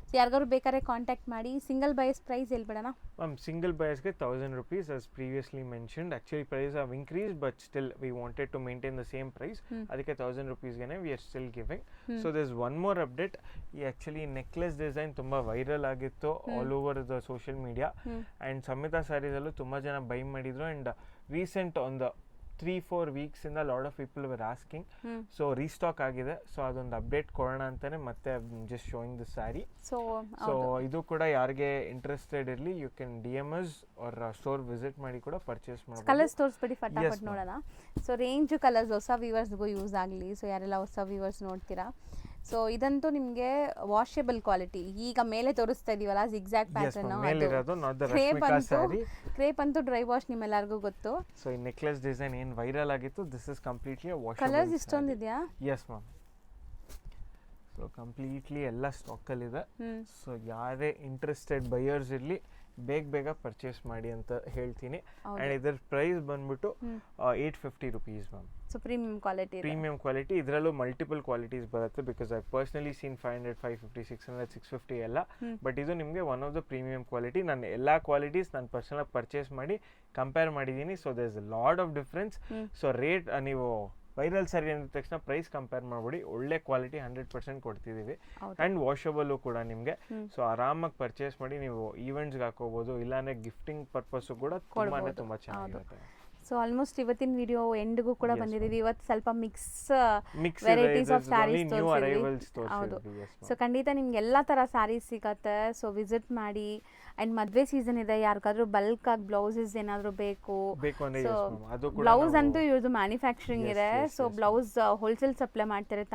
ಸೊ ಯಾರಿಗಾದ್ರು ಬೇಕಾದ್ರೆ ಕಾಂಟ್ಯಾಕ್ಟ್ ಮಾಡಿ. ಸಿಂಗಲ್ ಬಯರ್ಸ್ ಪ್ರೈಸ್ ಹೇಳ್ಬಿಡೋಣ ಮ್ಯಾಮ್. ಸಿಂಗಲ್ ಬಯರ್ಸ್ಗೆ 1000 rupees as previously mentioned. Actually price have increased, but still we wanted to maintain the same price. ಅದಕ್ಕೆ 1000 rupeesಗೆ we are still giving. So there's one more update. ಈ actually necklace design ತುಂಬಾ viral ಆಗಿತ್ತು all over the social media. And Samita sarees ಅಲ್ಲೂ ತುಂಬಾ ಜನ by ಮಾಡಿದ್ರು. And recent ಒಂದು 3-4 weeks ಇಂದ lot of people were asking. So restock ಆಗಿದೆ. ಸೊ ಅದೊಂದು ಅಪ್ಡೇಟ್ ಕೊಡೋಣ ಅಂತಾನೆ ಮತ್ತೆ just showing the saree. So ಇದು ಕೂಡ ಯಾರಿಗೆ ಇಂಟ್ರೆಸ್ಟೆಡ್ ಇರಲಿ you can DM us or store visit ಮಾಡಿ ಕೂಡ ಪರ್ಚೇಸ್ ಮಾಡಬಹುದು. ಕಲರ್ಸ್ ತೋರಿಸ್ಬಿಡಿ ಫಟಾಫಟ್ ನೋಡೋಣ. ಸೊ ರೇಂಜ್ ಕಲರ್ಸ್ ಹೊಸ ವ್ಯೂವರ್ಸ್ಗೂ ಯೂಸ್ ಆಗಲಿ. ಸೊ ಯಾರೆಲ್ಲ ಹೊಸ ವ್ಯೂವರ್ಸ್ ನೋಡ್ತೀರಾ, ಸೊ ಇದಂತೂ ನಿಮಗೆ ವಾಷೇಬಲ್ ಕ್ವಾಲಿಟಿ. ಈಗ ಮೇಲೆ ತೋರಿಸ್ತಾ ಇದೀವಲ್ಲ ಜಿಗ್ಜಾಗ್ ಪ್ಯಾಟರ್ನ್, ಕ್ರೇಪ್ ಅಂತೂ ಡ್ರೈ ವಾಶ್ ನಿಮ್ಮೆಲ್ಲರಿಗೂ ಗೊತ್ತು. ಸೊ ಈ ನೆಕ್ಲೆಸ್ ಡಿಸೈನ್ ಏನು ವೈರಲ್ ಆಗಿತ್ತು, this is completely washable. Colours ಇಷ್ಟೊಂದು ಇದೆಯಾ? S ma'am. ಸೊ ಕಂಪ್ಲೀಟ್ಲಿ ಎಲ್ಲ ಸ್ಟಾಕಲ್ಲಿದೆ. ಸೊ ಯಾರೇ ಇಂಟ್ರೆಸ್ಟೆಡ್ ಬೈಯರ್ಸ್ ಇರಲಿ ಬೇಗ ಪರ್ಚೇಸ್ ಮಾಡಿ ಅಂತ ಹೇಳ್ತೀನಿ. ಆ್ಯಂಡ್ ಇದರ ಪ್ರೈಸ್ ಬಂದ್ಬಿಟ್ಟು 850 rupees ma'am. So premium quality. ಇದರಲ್ಲೂ ಮಲ್ಟಿಪಲ್ ಕ್ವಾಲಿಟೀಸ್ ಬರುತ್ತೆ, ಬಿಕಾಸ್ ಐ ಪರ್ಸ್ನಲಿ ಸೀನ್ 500, 550, 600, 650 ಎಲ್ಲ. ಬಟ್ ಇದು ನಿಮಗೆ one of the premium quality. ನಾನು ಎಲ್ಲ ಕ್ವಾಲಿಟೀಸ್ ನಾನು ಪರ್ಸನಲ್ ಪರ್ಚೇಸ್ ಮಾಡಿ ಕಂಪೇರ್ ಮಾಡಿದ್ದೀನಿ. So there is a lot of difference. So rate ನೀವು ವೈರಲ್ ಸರಿ ಅಂದ ತಕ್ಷಣ ಪ್ರೈಸ್ ಕಂಪೇರ್ ಮಾಡ್ಬಿಡಿ. ಒಳ್ಳೆ ಕ್ವಾಲಿಟಿ 100% ಕೊಡ್ತಿದ್ದೀವಿ. ಆ್ಯಂಡ್ ವಾಷಬಲ್ಲು ಕೂಡ ನಿಮಗೆ. ಸೊ ಆರಾಮಾಗಿ ಪರ್ಚೇಸ್ ಮಾಡಿ ನೀವು ಈವೆಂಟ್ಸ್ಗೆ ಹಾಕೋಬೋದು, ಇಲ್ಲಾಂದರೆ ಗಿಫ್ಟಿಂಗ್ ಪರ್ಪಸ್ಸು ಕೂಡ ತುಂಬ ಚೆನ್ನಾಗಿರುತ್ತೆ. ಸೊ ಆಲ್ಮೋಸ್ಟ್ ಇವತ್ತಿನ ವಿಡಿಯೋ ಎಂಡ್ಗೂ ಕೂಡ ಬಂದಿದ್ದೀವಿ. ಇವತ್ತು ಸ್ವಲ್ಪ ಮಿಕ್ಸ್ ವೆರೈಟೀಸ್ ಆಫ್ ಸ್ಯಾರೀಸ್ ತೋರಿಸಿದ್ವಿ. ಹೌದು. ಸೊ ಖಂಡಿತ ನಿಮ್ಗೆ ಎಲ್ಲ ಥರ ಸ್ಯಾರೀಸ್ ಸಿಗತ್ತೆ. ಸೊ ವಿಸಿಟ್ ಮಾಡಿ. ಆ್ಯಂಡ್ ಮದುವೆ ಸೀಸನ್ ಇದೆ, ಯಾರಿಗಾದ್ರೂ ಬಲ್ಕ್ ಆಗಿ ಬ್ಲೌಸಸ್ ಏನಾದರೂ ಬೇಕು. ಸೊ ಬ್ಲೌಸ್ ಅಂತೂ ಇವ್ರದ್ದು ಮ್ಯಾನುಫ್ಯಾಕ್ಚರಿಂಗ್ ಇದೆ. ಸೊ ಬ್ಲೌಸ್ ಹೋಲ್ಸೇಲ್ ಸಪ್ಲೈ ಮಾಡ್ತಾರೆ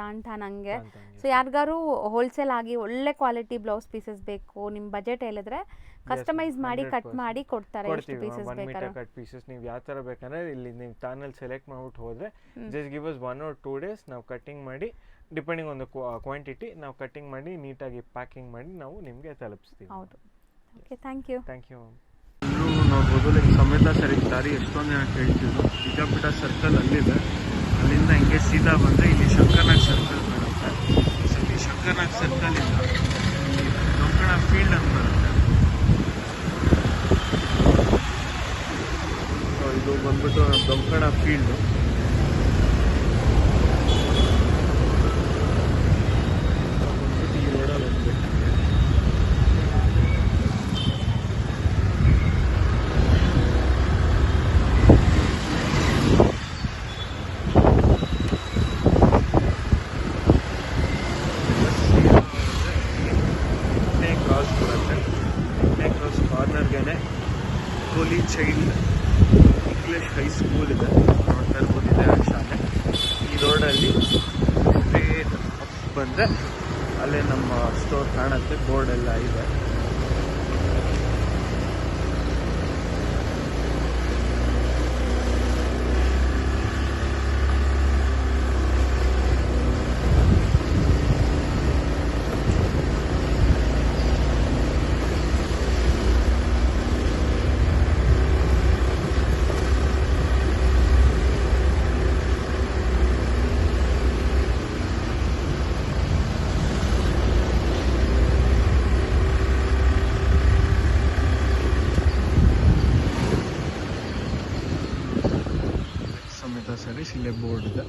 ಹಂಗೆ. ಸೊ ಯಾರಿಗಾರು ಹೋಲ್ಸೇಲ್ ಆಗಿ ಒಳ್ಳೆ ಕ್ವಾಲಿಟಿ ಬ್ಲೌಸ್ ಪೀಸಸ್ ಬೇಕು, ನಿಮ್ಮ ಬಜೆಟ್ ಹೇಳಿದ್ರೆ ಕಸ್ಟಮೈಸ್ ಮಾಡಿ ಕಟ್ ಮಾಡಿ ಕೊಡ್ತಾರೆ. ಎಷ್ಟು ಪೀಸಸ್ ಬೇಕಾದ್ರೆ ಕಟ್ ಪೀಸಸ್ ನೀವು ಯಾವ ಥರ ಬೇಕಂದ್ರೆ ಇಲ್ಲಿ ನೀವು ತಾನಲ್ಲಿ ಸೆಲೆಕ್ಟ್ ಮಾಡ್ಬಿಟ್ಟು ಹೋದರೆ just give us 1 or 2 days ನಾವು ಕಟ್ಟಿಂಗ್ ಮಾಡಿ, ಡಿಪೆಂಡಿಂಗ್ ಆನ್ ದ ಕ್ವಾಂಟಿಟಿ ನಾವು ಕಟ್ಟಿಂಗ್ ಮಾಡಿ ನೀಟಾಗಿ ಪ್ಯಾಕಿಂಗ್ ಮಾಡಿ ನಾವು ನಿಮಗೆ ತಲುಪಿಸ್ತೀವಿ. ಹೌದು. Okay, thank you ma'am. ಎಲ್ಲರೂ ನೋಡ್ಬೋದು. ಲೈಕ್ ಸಮೇತ ಸರಿ ದಾರಿ ಎಷ್ಟೊಂದು ಜನ ಕೇಳ್ತಿದ್ರು. ವಿದ್ಯಾಪೀಠ ಸರ್ಕಲ್ ಅಲ್ಲಿದೆ, ಅಲ್ಲಿಂದ ಹಿಂಗೆ ಸೀದಾ ಬಂದರೆ ಇಲ್ಲಿ ಶಂಕರನಾಗ್ ಸರ್ಕಲ್ ಬರುತ್ತೆ. ಸೊ ಇಲ್ಲಿ ಶಂಕರನಾಗ್ ಸರ್ಕಲ್ ಇಂದ ದೊಂಕಣ ಫೀಲ್ಡ್ ಅಂತ ಬರುತ್ತೆ. ಸೊ ಇದು ಬಂದ್ಬಿಟ್ಟು ದೊಂಕಣ ಫೀಲ್ಡು. ಈ ರೋಡಲ್ಲಿ ಹೋಗ್ಬೇಕು. ಕಾರ್ನರ್ಗೆ ಹೋಲಿ ಚೈಲ್ಡ್ ಇಂಗ್ಲಿಷ್ ಹೈಸ್ಕೂಲ್ ಇದೆ, ನೋಡ್ತಾ ಇರ್ಬೋದಿದೆ ಆ ಶಾಲೆ. ಈ ರೋಡಲ್ಲಿ ಸ್ಟ್ರೇಟ್ ಅಪ್ ಬಂದರೆ ಅಲ್ಲೇ ನಮ್ಮ ಸ್ಟೋರ್ ಕಾಣುತ್ತೆ, ಬೋರ್ಡ್ ಎಲ್ಲ ಇದೆ. ಸಮೇತ ಸರಿ ಇಲ್ಲೇ ಬೋರ್ಡ್ ಇದೆ.